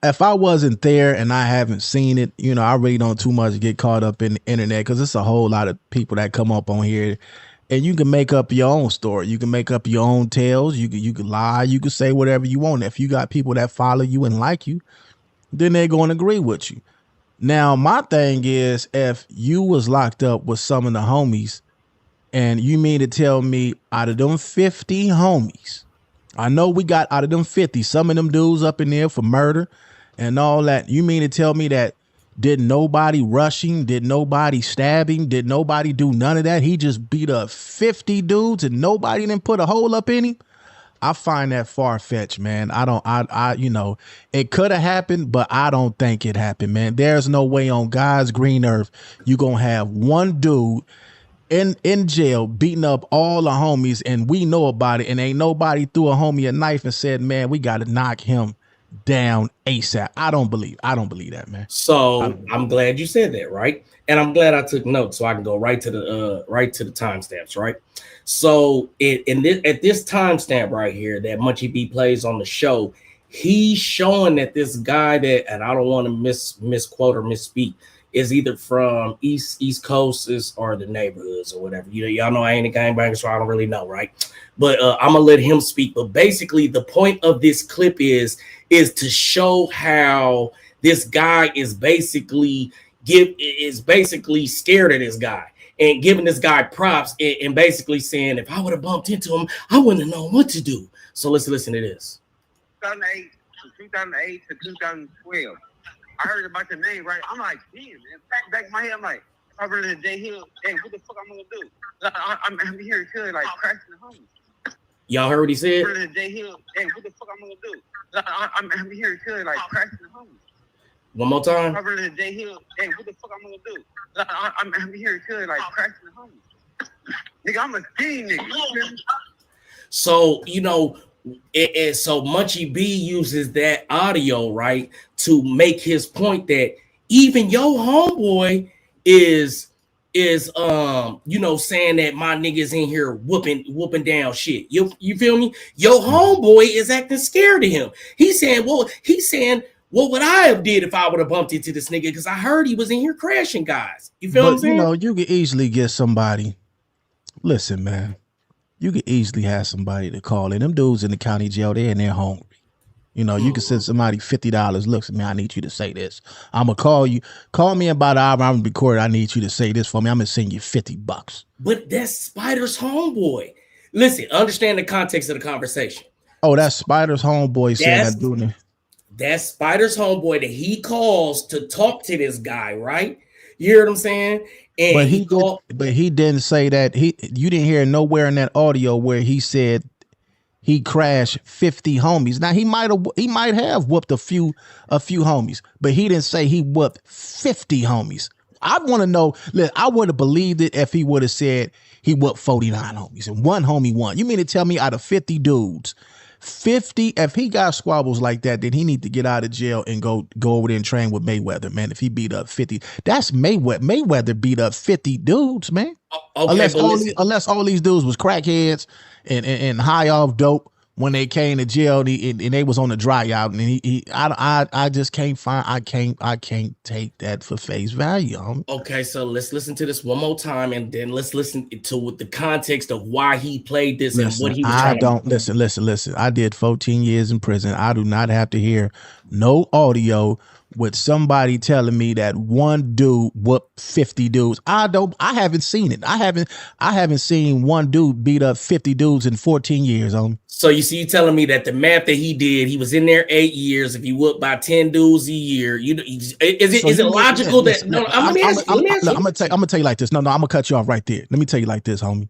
if I wasn't there and I haven't seen it, you know, I really don't too much get caught up in the internet, because it's a whole lot of people that come up on here, and you can make up your own story. You can make up your own tales. You can lie. You can say whatever you want. If you got people that follow you and like you, then they're going to agree with you. Now, my thing is, if you was locked up with some of the homies, and you mean to tell me out of them 50 homies, I know we got out of them 50, some of them dudes up in there for murder and all that. You mean to tell me that did nobody rush him? Did nobody stab him? Did nobody do none of that? He just beat up 50 dudes and nobody didn't put a hole up in him? I find that far-fetched, man. I you know, it could have happened, but I don't think it happened, man. There's no way on God's green earth you gonna have one dude in jail beating up all the homies, and we know about it, and ain't nobody threw a homie a knife and said, man, we got to knock him down ASAP. I don't believe that, man. So I'm glad you said that, right? And I'm glad I took notes so I can go right to the timestamps, right? So at this timestamp right here that Munchie B plays on the show, he's showing that this guy that, and I don't want to misquote or misspeak, is either from East Coast or the neighborhoods or whatever. You know, y'all know I ain't a gangbanger, so I don't really know, right? But I'm gonna let him speak. But basically, the point of this clip is to show how this guy is basically scared of this guy and giving this guy props and basically saying, if I would have bumped into him, I wouldn't have known what to do. So let's listen to this. 2008 to 2012. I heard about your name, right? I'm like, damn, man. Back in my head, I'm like, if I run into J Hill, hey, what the fuck I'm gonna do? I'm here to kill, like, crashing the homies. Y'all heard what he said? Running into J Hill, hey, what the fuck I'm gonna do? I'm here to kill, like, crashing the homies. One more time. If I run into J Hill, hey, what the fuck I'm gonna do? I'm here to kill, like, crashing the homies. Nigga, I'm a team nigga. So, you know, so Munchie B uses that audio, right, to make his point that even your homeboy is is saying that my niggas in here whooping down shit. You feel me? Your homeboy is acting scared of him. He's saying, what would I have did if I would have bumped into this nigga? Because I heard he was in here crashing guys. You feel what I'm saying? You could easily get somebody. Listen, man. You could easily have somebody to call in. Them dudes in the county jail, they're in there hungry. You can send somebody $50. Look at me, I need you to say this. I'm gonna call you. Call me in about an hour. I'm gonna record. I need you to say this for me. I'm gonna send you $50. But that's Spider's homeboy. Listen, understand the context of the conversation. Oh, that's Spider's homeboy saying that doing it. That's Spider's homeboy that he calls to talk to this guy, right? You hear what I'm saying? And but he didn't say that. You didn't hear nowhere in that audio where he said he crashed 50 homies. Now he might have whooped a few homies, but he didn't say he whooped 50 homies. I want to know. I would have believed it if he would have said he whooped 49 homies and one homie won. You mean to tell me out of 50 dudes, 50? If he got squabbles like that, then he need to get out of jail and go over there and train with Mayweather, man. If he beat up 50, that's Mayweather. Mayweather beat up 50 dudes, man. Okay, unless all these dudes was crackheads and high off dope when they came to jail and they was on the dry out, and I just can't find. I can't take that for face value. Okay, so let's listen to this one more time, and then let's listen to the context of why he played this and what he was trying to do. Listen. I did 14 years in prison. I do not have to hear no audio with somebody telling me that one dude whooped 50 dudes. I haven't seen it. I haven't seen one dude beat up 50 dudes in 14 years. So you telling me that the math that he did, he was in there 8 years. If he whooped by 10 dudes a year, is it logical that? No, I'm gonna tell you like this. No, I'm gonna cut you off right there. Let me tell you like this, homie.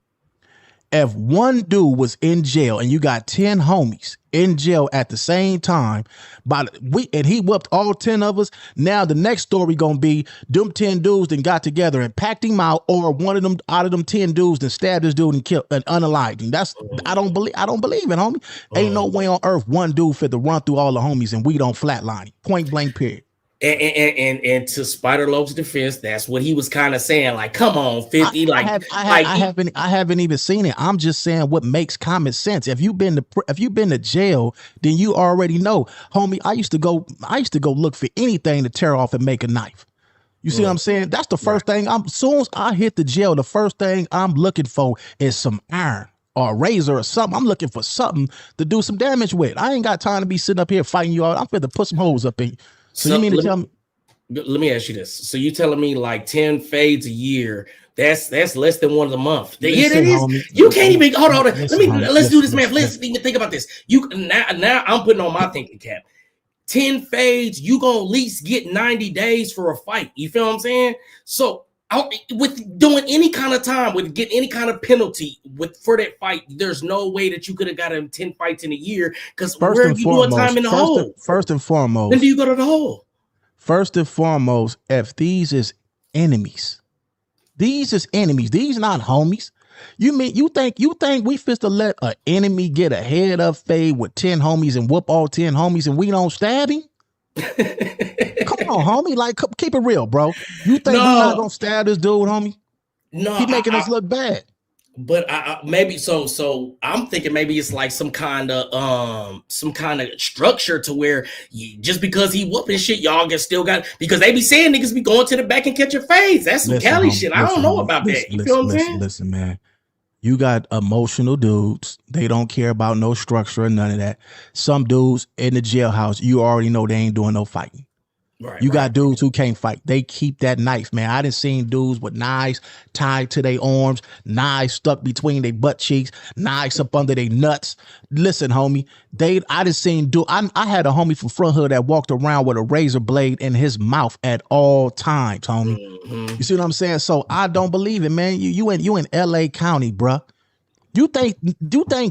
If one dude was in jail and you got 10 homies in jail at the same time, and he whooped all 10 of us, now the next story gonna be them 10 dudes then got together and packed him out, or one of them out of them 10 dudes then stabbed this dude and killed and unalived him. That's I don't believe it, homie. Ain't no way on earth one dude fit to run through all the homies and we don't flatline him. Point blank, period. And to Spider Loc's defense, that's what he was kind of saying. Like, come on, 50. I haven't even seen it. I'm just saying what makes common sense. If you've been to jail, then you already know, homie. I used to go look for anything to tear off and make a knife. You see what I'm saying? That's the first thing. As soon as I hit the jail, the first thing I'm looking for is some iron or a razor or something. I'm looking for something to do some damage with. I ain't got time to be sitting up here fighting you out. I'm finna put some holes up in you. So you mean to tell me? Let me ask you this. So you telling me like 10 fades a year? That's less than one a month. Yeah, that is. Homie, you can't even hold on. Let's do this, man. Let's even think about this. You now I'm putting on my thinking cap. 10 fades, you gonna at least get 90 days for a fight. You feel what I'm saying? So with doing any kind of time, with getting any kind of penalty for that fight, there's no way that you could have gotten 10 fights in a year. Because where are you doing time in the hole? First and foremost, when do you go to the hole? First and foremost, if these is enemies, these not homies. You think we fit to let an enemy get a head up fade with 10 homies and whoop all 10 homies and we don't stab him? Come on, homie. Like, keep it real, bro. You think we're not gonna stab this dude, homie? No, he's making us look bad. But maybe so I'm thinking maybe it's like some kind of structure to where just because he whooping shit, y'all still got, because they be saying niggas be going to the back and catching fades. That's some Cali shit. I don't know about that. You feel what I'm saying? Listen, man. You got emotional dudes. They don't care about no structure or none of that. Some dudes in the jailhouse, you already know they ain't doing no fighting. You got dudes who can't fight. They keep that knife, man. I done seen dudes with knives tied to their arms, knives stuck between their butt cheeks, knives up under their nuts. Listen, homie, I done seen I had a homie from Front Hood that walked around with a razor blade in his mouth at all times, homie. Mm-hmm. You see what I'm saying? So I don't believe it, man. You in LA County, bruh. You think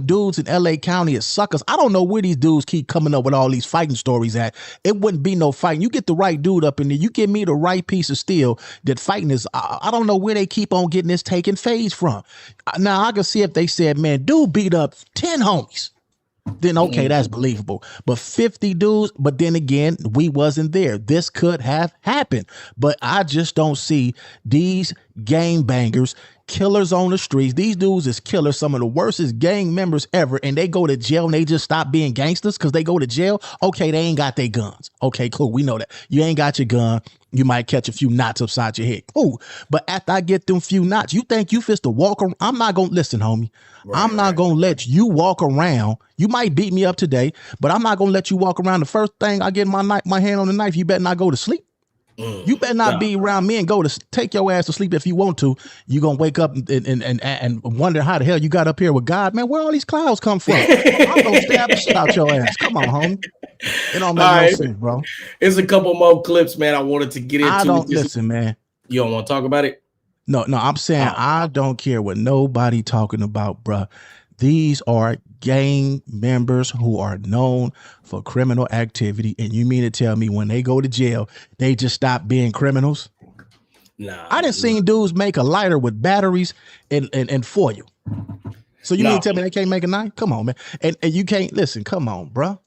dudes in LA County is suckers? I don't know where these dudes keep coming up with all these fighting stories at. It wouldn't be no fighting. You get the right dude up in there. You give me the right piece of steel that fighting is. I don't know where they keep on getting this taking phase from. Now I can see if they said, man, dude beat up 10 homies. Then okay, that's believable. But 50 dudes, but then again, we wasn't there. This could have happened. But I just don't see these gang bangers, killers on the streets. These dudes is killers, some of the worstest gang members ever, and they go to jail and they just stop being gangsters because they go to jail. Okay, they ain't got their guns. Okay, cool. We know that. You ain't got your gun. You might catch a few knots upside your head. Cool. But after I get them few knots, you think you fist to walk around? I'm not going to listen, homie. I'm not going to let you walk around. You might beat me up today, but I'm not going to let you walk around. The first thing I get my hand on the knife, you better not go to sleep. You better not be around me and go to take your ass to sleep if you want to. You're going to wake up and wonder how the hell you got up here with God. Man, where all these clouds come from? I'm going to stab the shit out your ass. Come on, homie. It don't make no sense, bro. There's a couple more clips, man, I wanted to get into. I don't listen, man. You don't want to talk about it? No, I'm saying I don't care what nobody talking about, bro. These are gang members who are known for criminal activity. And you mean to tell me when they go to jail, they just stop being criminals? Nah. I done seen dudes make a lighter with batteries and foil. So you mean to tell me they can't make a knife? Come on, man. And you can't listen. Come on, bro.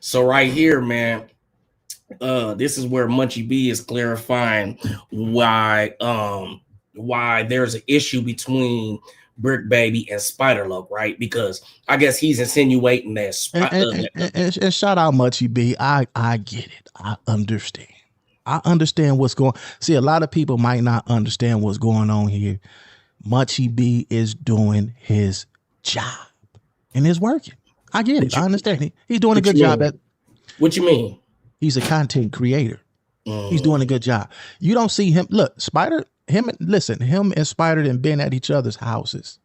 So right here, man, this is where Munchie B is clarifying why there's an issue between Brick Baby and Spider Loc, right? Because I guess he's insinuating that. And shout out Munchie B. I get it. I understand. I understand what's going. See, a lot of people might not understand what's going on here. Munchie B is doing his job and it's working. I get it. I understand. He's doing a good job at. What you mean? He's a content creator. He's doing a good job. You don't see him. Look, him and Spider done been at each other's houses.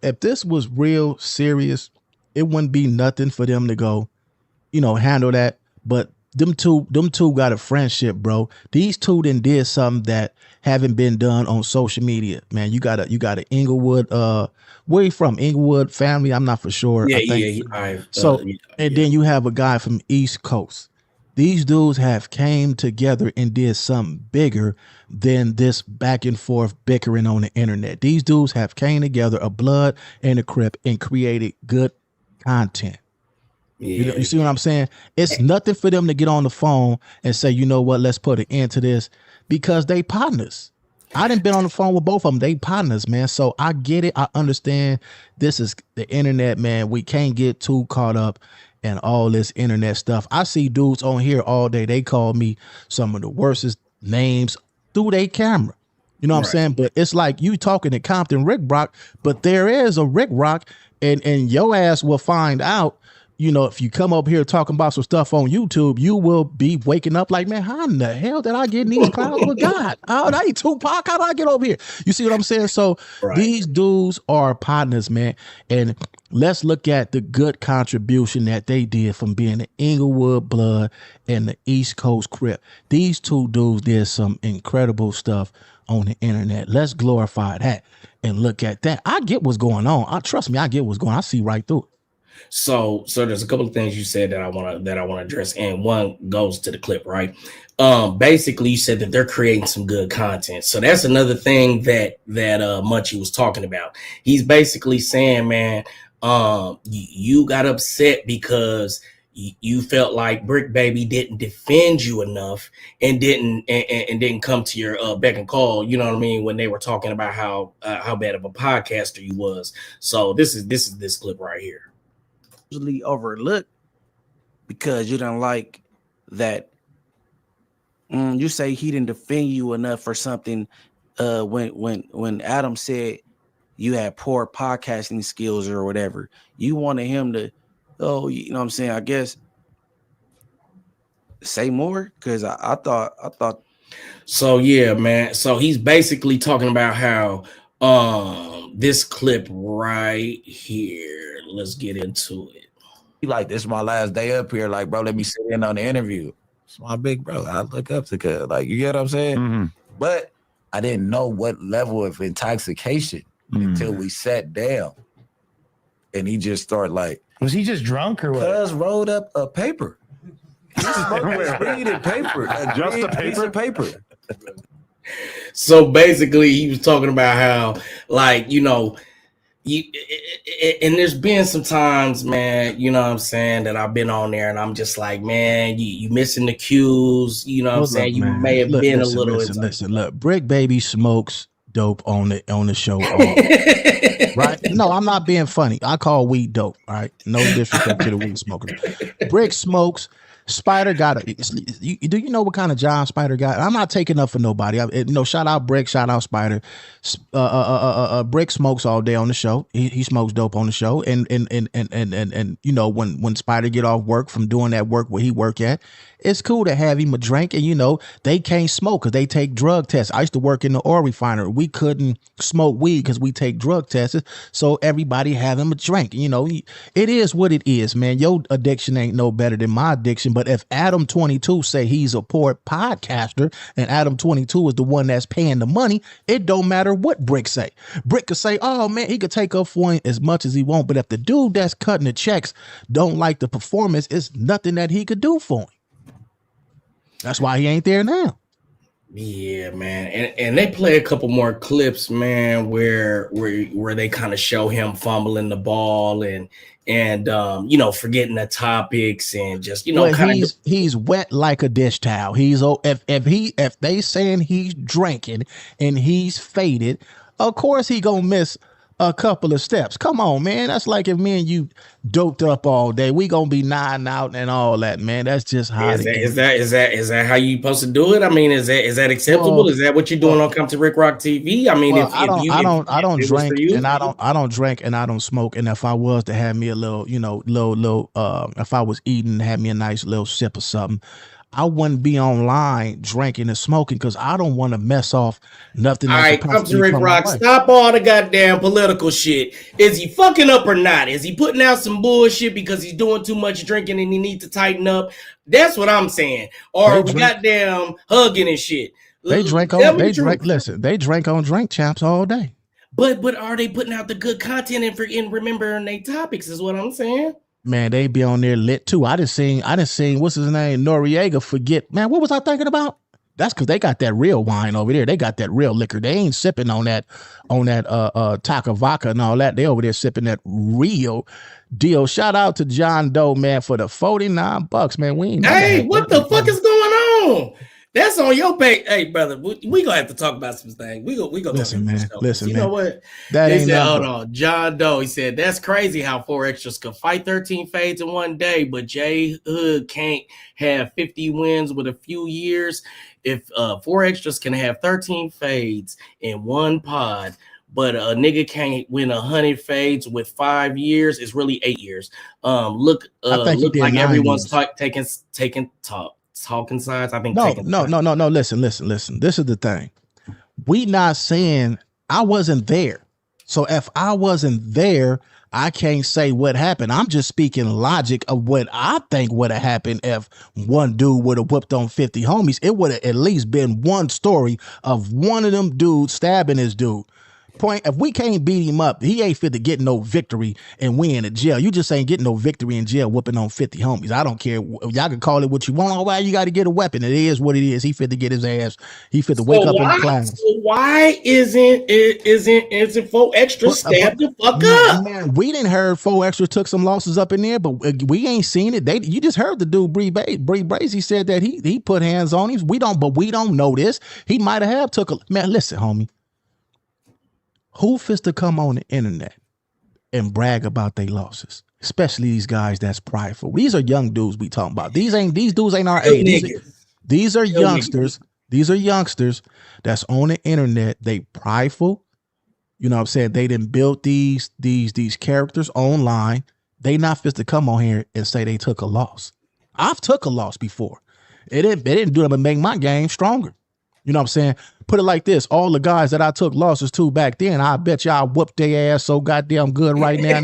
If this was real serious, it wouldn't be nothing for them to go, handle that. But them two got a friendship, bro. These two then did something that haven't been done on social media. Man, you got an Inglewood, where you from? Inglewood family? I'm not for sure. Then you have a guy from East Coast. These dudes have came together and did something bigger than this back and forth bickering on the internet. These dudes have came together, a blood and a crip, and created good content. You see what I'm saying? It's nothing for them to get on the phone and say, you know what, let's put an end to this, because they partners. I done been on the phone with both of them. They partners, man. So I get it. I understand. This is the internet, man. We can't get too caught up and all this internet stuff. I see dudes on here all day. They call me some of the worstest names through their camera. You know what I'm saying? But it's like you talking to Compton Rick Rock, but there is a Rick Rock, and your ass will find out. If you come up here talking about some stuff on YouTube, you will be waking up like, man, how in the hell did I get in these clouds with God? Oh, that ain't Tupac. How did I get over here? You see what I'm saying? So these dudes are partners, man. And let's look at the good contribution that they did from being the Inglewood blood and the East Coast Crip. These two dudes did some incredible stuff on the internet. Let's glorify that and look at that. I get what's going on. Trust me, I get what's going on. I see right through it. So there's a couple of things you said that I want to address, and one goes to the clip, right? Basically, you said that they're creating some good content. So that's another thing that Munchie was talking about. He's basically saying, man, you got upset because you felt like Brick Baby didn't defend you enough and didn't come to your beck and call. You know what I mean? When they were talking about how bad of a podcaster you was. So this is this clip right here. Usually overlooked because you don't like that. You say he didn't defend you enough for something. When Adam said you had poor podcasting skills or whatever, you wanted him to, you know what I'm saying? I guess say more, because I thought. So yeah, man. So he's basically talking about how this clip right here. Let's get into it. Like, this is my last day up here. Like, bro, let me sit in on the interview. It's my big bro. I look up to Cuz. Like, you get what I'm saying? Mm-hmm. But I didn't know what level of intoxication until we sat down. And he just started like. Was he just drunk or what? Cuz rolled up a paper. Reading paper. Just a piece of paper. So basically, he was talking about how, like, And there's been some times, man, you know what I'm saying, that I've been on there and I'm just like, man, you missing the cues, you know what I'm saying? You may have been a little. Listen. Look, Brick Baby smokes dope on the show. Right? No, I'm not being funny. I call weed dope. All right, no disrespect to the weed smokers. Brick smokes. Spider got do you know what kind of job Spider got? I'm not taking up for nobody. Shout out Brick, shout out Spider. Brick smokes all day on the show. He smokes dope on the show, and you know, when Spider get off work from doing that work where he work at, it's cool to have him a drink. And you know, they can't smoke because they take drug tests. I used to work in the oil refinery. We couldn't smoke weed because we take drug tests. So everybody have him a drink. You know, it is what it is, man. Your addiction ain't no better than my addiction. But if Adam 22 say he's a poor podcaster and Adam 22 is the one that's paying the money, it don't matter what Brick say. Brick could say, oh man, he could take up for him as much as he want. But if the dude that's cutting the checks don't like the performance, it's nothing that he could do for him. That's why he ain't there now. Yeah, man. And they play a couple more clips, man, where they kind of show him fumbling the ball and you know, forgetting the topics and just, you know, he's wet like a dish towel. He's if they saying he's drinking and he's faded, of course he gonna miss a couple of steps. Come on, man. That's like if me and you doped up all day, we gonna be nodding out and all that, man. That's just how is that how you supposed to do it? I mean, is that acceptable? Is that what you're doing on Come to Rick Rock TV? I mean, I don't drink and I don't smoke. And if I was to have me a little, you know, if I was eating, have me a nice little sip or something, I wouldn't be online drinking and smoking because I don't want to mess off nothing. All right, Come to Rick Rock. Stop all the goddamn political shit. Is he fucking up or not? Is he putting out some bullshit because he's doing too much drinking and he needs to tighten up? That's what I'm saying. Or we goddamn hugging and shit. They drank on drink champs all day. But are they putting out the good content and remembering their topics? Is what I'm saying. Man, they be on there lit too. I just seen what's his name, Noriega forget. Man, what was I thinking about? That's because they got that real wine over there. They got that real liquor. They ain't sipping on that Taka vodka and all that. They over there sipping that real deal. Shout out to John Doe, man, for the $49, man. We ain't. Hey, what the fuck is going on? That's on your page. Hey, brother, we gonna have to talk about some things. We gonna listen, man. Listen, you man. know what? That they ain't said, hold on. John Doe. He said that's crazy how 4 extras could fight 13 fades in one day, but J Hood can't have 50 wins with a few years. If 4 extras can have 13 fades in one pod, but a nigga can't win 100 fades with 5 years, it's really 8 years. Look like everyone's taking talking sides. I think no. Listen. This is the thing. We not saying I wasn't there. So if I wasn't there, I can't say what happened. I'm just speaking logic of what I think would have happened if one dude would have whipped on 50 homies. It would have at least been one story of one of them dudes stabbing his dude. Point, if we can't beat him up, he ain't fit to get no victory and win in jail. You just ain't getting no victory in jail whooping on 50 homies. I don't care. Y'all can call it what you want. Oh, why you got to get a weapon? It is what it is. He fit to get his ass. He fit to wake up in the class. So why isn't 4 extras stabbed the fuck up? Man, we didn't heard 4 extras took some losses up in there, but we ain't seen it. You just heard the dude Bree Brazy. He said that he put hands on him. We don't know this. He might have took a man. Listen, homie. Who fits to come on the internet and brag about their losses? Especially these guys that's prideful. These are young dudes we talking about. These dudes ain't our age. These are youngsters. These are youngsters that's on the internet. They prideful. You know what I'm saying? They didn't build these characters online. They not fit to come on here and say they took a loss. I've took a loss before. It didn't do them to make my game stronger. You know what I'm saying? Put it like this. All the guys that I took losses to back then, I bet y'all whooped their ass so goddamn good right now.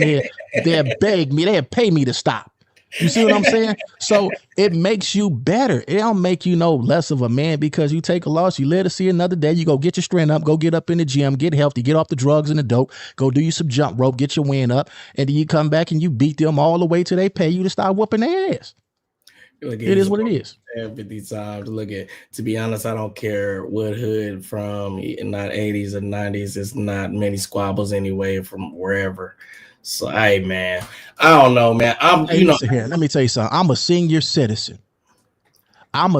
They'll beg me. They'll pay me to stop. You see what I'm saying? So it makes you better. It don't make you no less of a man because you take a loss. You live to see another day. You go get your strength up. Go get up in the gym. Get healthy. Get off the drugs and the dope. Go do you some jump rope. Get your win up. And then you come back and you beat them all the way till they pay you to start whooping their ass. Look, It is what it is. 50 times. Look at, to be honest, I don't care what hood from, not 80s or 90s. It's not many squabbles anyway from wherever. So, hey, man, I don't know, man. Hey, listen here. Let me tell you something. I'm a senior citizen. You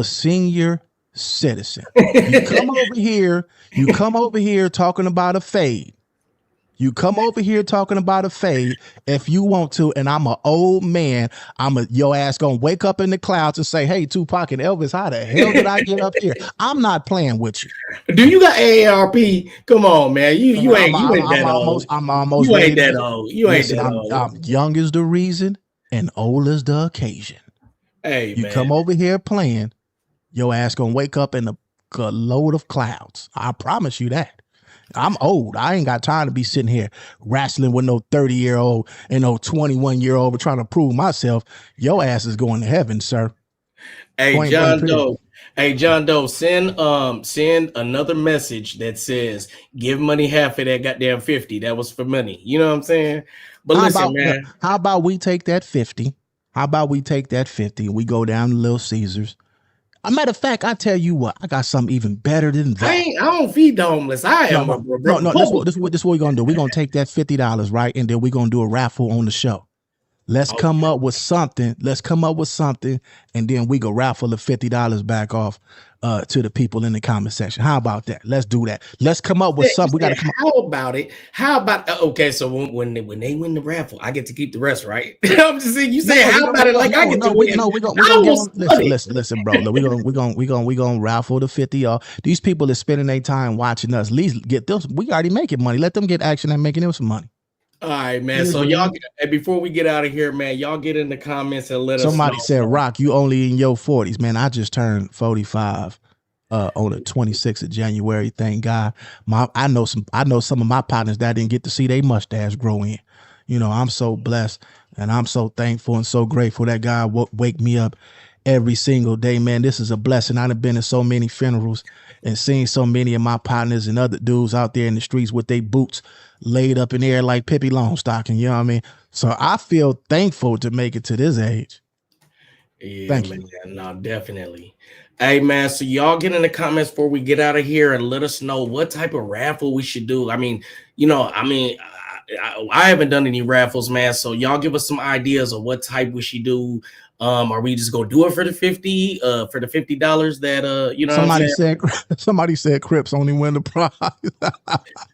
come over here. You come over here talking about a fade. If you want to, and I'm an old man, your ass gonna wake up in the clouds and say, "Hey, Tupac and Elvis, how the hell did I get up here?" I'm not playing with you. Do you got AARP? Come on, man. You ain't that old. I'm almost. You ain't that old. You ain't that old. I'm young is the reason and old is the occasion. Hey, you man. Come over here playing, your ass gonna wake up in a load of clouds. I promise you that. I'm old. I ain't got time to be sitting here wrestling with no 30-year-old and no 21-year-old trying to prove myself. Your ass is going to heaven, sir. Hey, John Doe, send another message that says, give money half of that goddamn 50. That was for money. You know what I'm saying? But listen, man. How about we take that 50? And we go down to Little Caesars. A matter of fact, I tell you what, I got something even better than that. I don't feed the homeless. No. This is what we're gonna do. We're gonna take that $50, right, and then we're gonna do a raffle on the show. Let's come up with something. And then we go raffle the $50 back off to the people in the comment section. How about that? Let's do that. Let's come up with something. We got to come. How about it? Okay? So when they win the raffle, I get to keep the rest, right? I'm just saying. You say how about it? Like I get to win. No, we're gonna listen, bro. We're gonna raffle the 50. These people that spending their time watching us, at least get them. We already making money. Let them get action and making them some money. All right, man. So y'all, before we get out of here, man, y'all get in the comments and let us know. Somebody said, "Rock, you only in your 40s, man." I just turned 45 on the 26th of January. Thank God. I know some of my partners that didn't get to see their mustache grow in. You know, I'm so blessed and I'm so thankful and so grateful that God wake me up every single day, man. This is a blessing. I've been in so many funerals and seen so many of my partners and other dudes out there in the streets with their boots laid up in the air like Pippi Longstocking, you know what I mean? So I feel thankful to make it to this age. Yeah, Thank man. you. No, definitely. Hey, man, so y'all get in the comments before we get out of here and let us know what type of raffle we should do. I haven't done any raffles, man, so y'all give us some ideas of what type we should do. Are we just gonna do it for the $50 that you know? Somebody said Crips only win the prize.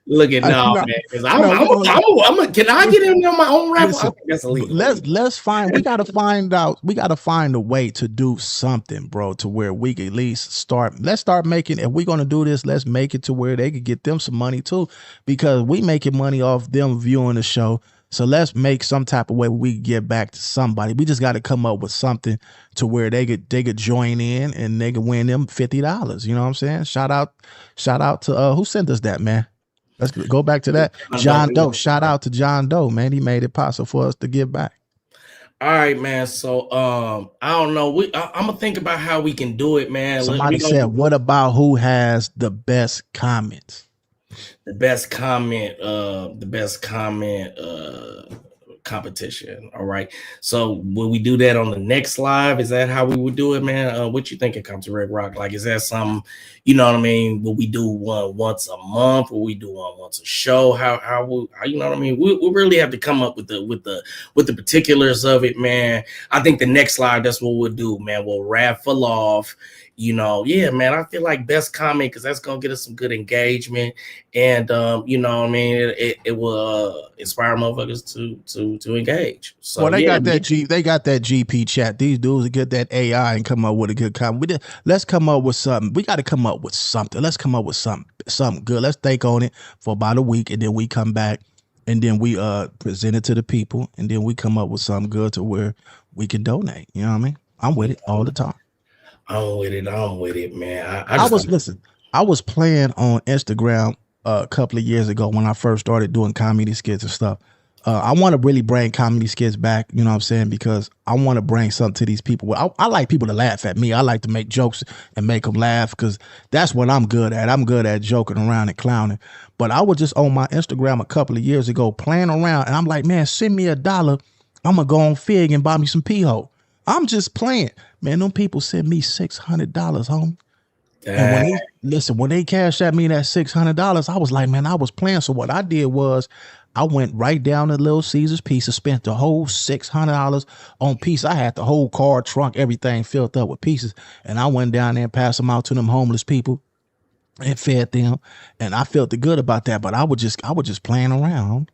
Look at man, because can I get in on my own raffle? I think that's illegal. Let's find. We gotta find out. We gotta find a way to do something, bro, to where we can at least start. Let's start making. If we're gonna do this, let's make it to where they could get them some money too, because we making money off them viewing the show. So let's make some type of way we get back to somebody. We just got to come up with something to where they could join in and they could win them $50. You know what I'm saying? Shout out to who sent us that, man. Let's go back to that. John Doe. Shout out to John Doe, man. He made it possible for us to give back. All right, man. So I don't know. I'm gonna think about how we can do it, man. Somebody said, "What about who has the best comments?" The best comment competition. All right. So will we do that on the next live? Is that how we would do it, man? What you think it comes to Red Rock? Like, is that something, you know what I mean? Will we do one once a month? Will we do one once a show? How you know what I mean? We really have to come up with the particulars of it, man. I think the next live, that's what we'll do, man. We'll raffle off. You know, yeah, man, I feel like best comment, because that's going to get us some good engagement. And, you know what I mean? It will inspire motherfuckers to engage. So, well, they got that GP chat. These dudes get that AI and come up with a good comment. Let's come up with something. We got to come up with something. Let's come up with something good. Let's think on it for about a week, and then we come back, and then we present it to the people, and then we come up with something good to where we can donate. You know what I mean? I'm with it all the time. I'm with it, man. I was playing on Instagram a couple of years ago when I first started doing comedy skits and stuff. I want to really bring comedy skits back, you know what I'm saying? Because I want to bring something to these people. I like people to laugh at me. I like to make jokes and make them laugh, because that's what I'm good at. I'm good at joking around and clowning. But I was just on my Instagram a couple of years ago playing around, and I'm like, man, send me $1. I'm going to go on Fig and buy me some P-Ho. I'm just playing. Man, them people sent me $600, homie. And when they cashed at me that $600, I was like, man, I was playing. So what I did was I went right down to Little Caesars Pizza, spent the whole $600 on pizza. I had the whole car, trunk, everything filled up with pieces. And I went down there and passed them out to them homeless people and fed them. And I felt good about that. But I was just playing around.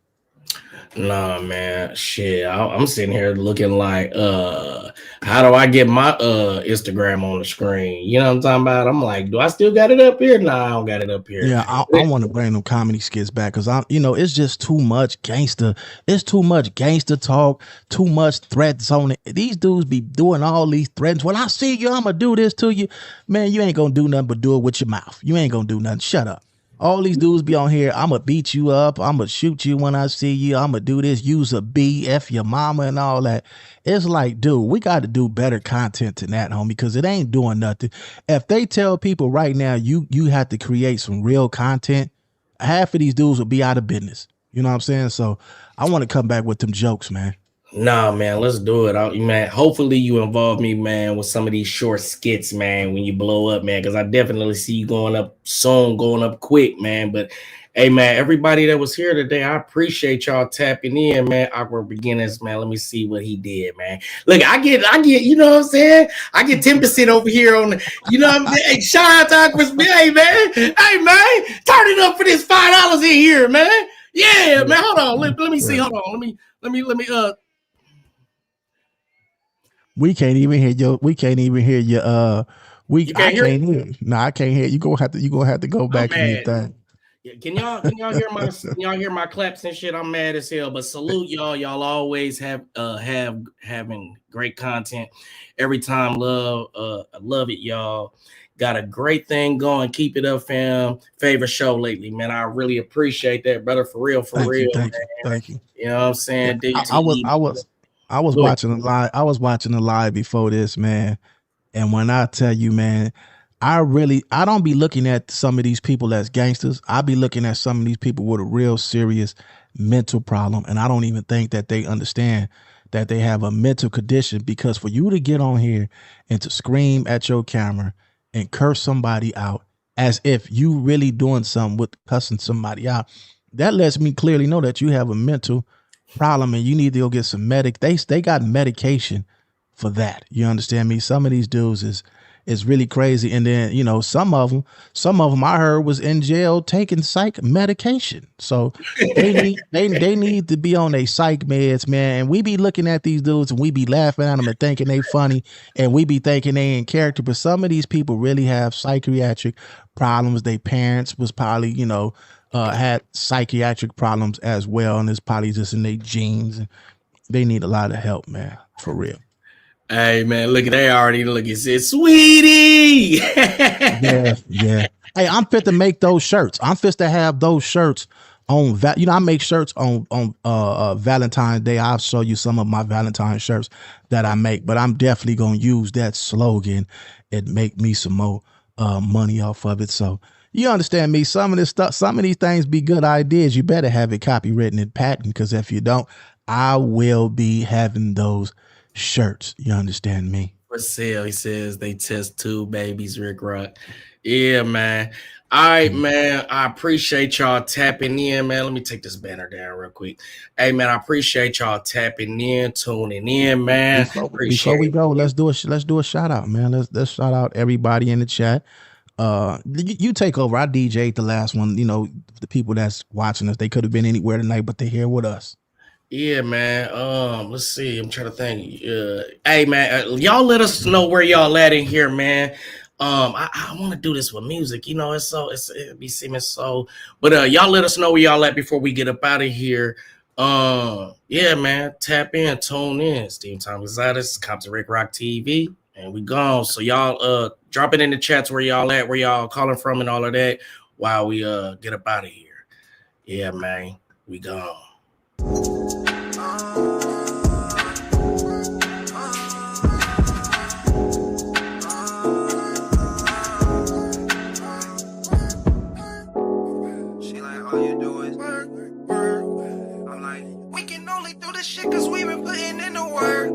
Nah, man, shit. I'm sitting here looking like, how do I get my Instagram on the screen? You know what I'm talking about? I'm like, do I still got it up here? Nah, I don't got it up here. Yeah, I want to bring them comedy skits back because it's just too much gangster. It's too much gangster talk, too much threats on it. These dudes be doing all these threats. When I see you, I'm gonna do this to you. Man, you ain't gonna do nothing but do it with your mouth. You ain't gonna do nothing. Shut up. All these dudes be on here. I'm going to beat you up. I'm going to shoot you when I see you. I'm going to do this. Use a B, F your mama and all that. It's like, dude, we got to do better content than that, homie, because it ain't doing nothing. If they tell people right now, you have to create some real content, half of these dudes will be out of business. You know what I'm saying? So I want to come back with them jokes, man. Nah, man, let's do it. Man, hopefully you involve me, man, with some of these short skits, man, when you blow up, man, because I definitely see you going up soon, going up quick, man. But hey, man, everybody that was here today, I appreciate y'all tapping in, man. Awkward Beginners, man. Let me see what he did, man. Look, I get, you know what I'm saying? I get 10% over here on the, you know what I'm saying? Hey, shout out to Awkward. Hey, man. Hey, man. Turn it up for this $5 in here, man. Yeah, man. Hold on. Let me see. Hold on. Let me We can't even hear you. I can't hear you. No, I can't hear you. You gonna have to go back and eat that. Yeah, can y'all hear my claps and shit? I'm mad as hell, but salute y'all. Y'all always having great content every time. Love it, y'all. Got a great thing going. Keep it up, fam. Favorite show lately, man. I really appreciate that, brother. For real, Thank you. You know what I'm saying? Yeah, I was watching the live. I was watching the live before this, man. And when I tell you, man, I don't be looking at some of these people as gangsters. I be looking at some of these people with a real serious mental problem. And I don't even think that they understand that they have a mental condition, because for you to get on here and to scream at your camera and curse somebody out as if you really doing something with cussing somebody out, that lets me clearly know that you have a mental problem and you need to go get some they got medication for that. You understand me? Some of these dudes is really crazy. And then, you know, some of them I heard was in jail taking psych medication. So they need to be on a psych meds, man. And we be looking at these dudes and we be laughing at them and thinking they funny and we be thinking they in character. But some of these people really have psychiatric problems. Their parents was probably, you know, had psychiatric problems as well, and it's probably just in their genes. They need a lot of help, man, for real. Hey, man, look, they already look. It says, sweetie. yeah. Hey, I'm fit to make those shirts. I'm fit to have those shirts on. I make shirts on Valentine's Day. I'll show you some of my Valentine's shirts that I make. But I'm definitely gonna use that slogan and make me some more money off of it. So. You understand me? Some of this stuff, some of these things be good ideas. You better have it copywritten and patent, because if you don't, I will be having those shirts. You understand me? For sale, he says they test two babies, Rick Rock. Yeah, man. All right, man. I appreciate y'all tapping in, man. Let me take this banner down real quick. Hey, man, I appreciate y'all tapping in, tuning in, man. Before we go, let's do a shout out, man. Let's shout out everybody in the chat. You take over. I DJ'd the last one. You know, the people that's watching us, they could have been anywhere tonight, but they're here with us. Yeah, man. Let's see. I'm trying to think. Hey, man, y'all let us know where y'all at in here, man. I want to do this with music. You know, it be seeming so. But y'all let us know where y'all at before we get up out of here. Yeah, man. Tap in, tune in. Steve Thomas Zadis, Compton Rick Rock TV. And we gone. So y'all drop it in the chats where y'all at, where y'all calling from and all of that while we get up out of here. Yeah, man. We gone. She like, all you do is work. I'm like, we can only do this shit cause we been putting in the work.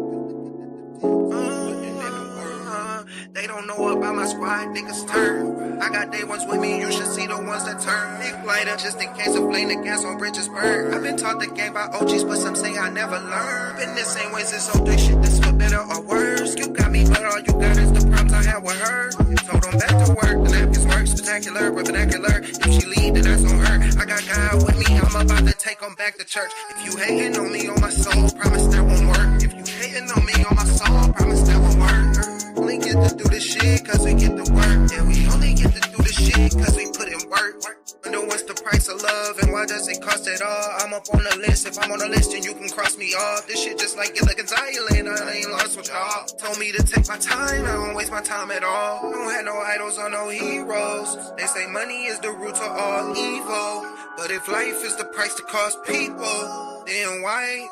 They don't know about my squad, niggas turn. I got day ones with me, you should see the ones that turn. Nick lighter, just in case of flame the gas on Bridgesburg. I've been taught the game by OGs, but some say I never learned. Been the same way since 03, shit, this for better or worse. You got me, but all you got is the problems I had with her. Told them back to work, the napkins work, spectacular, but vernacular. If she leave, then that's on her. I got God with me, I'm about to take them back to church. If you hating on me, on my soul, promise that won't work. If you hating on me, on my soul, promise that won't work. Only get to do this shit cause we get to work. Yeah, we only get to do this shit cause we put in work. Wonder what's the price of love and why does it cost it all? I'm up on the list, if I'm on the list then you can cross me off. This shit just like Gilligan's Island, I ain't lost with y'all. Told me to take my time, I don't waste my time at all. Don't have no idols or no heroes. They say money is the root of all evil. But if life is the price to cost people, then why?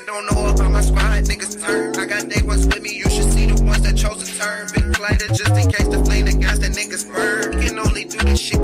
Don't know about my squad, niggas turn. I got day ones with me, you should see the ones that chose to turn. Big lighter just in case the flame the gas that niggas burn. You can only do this shit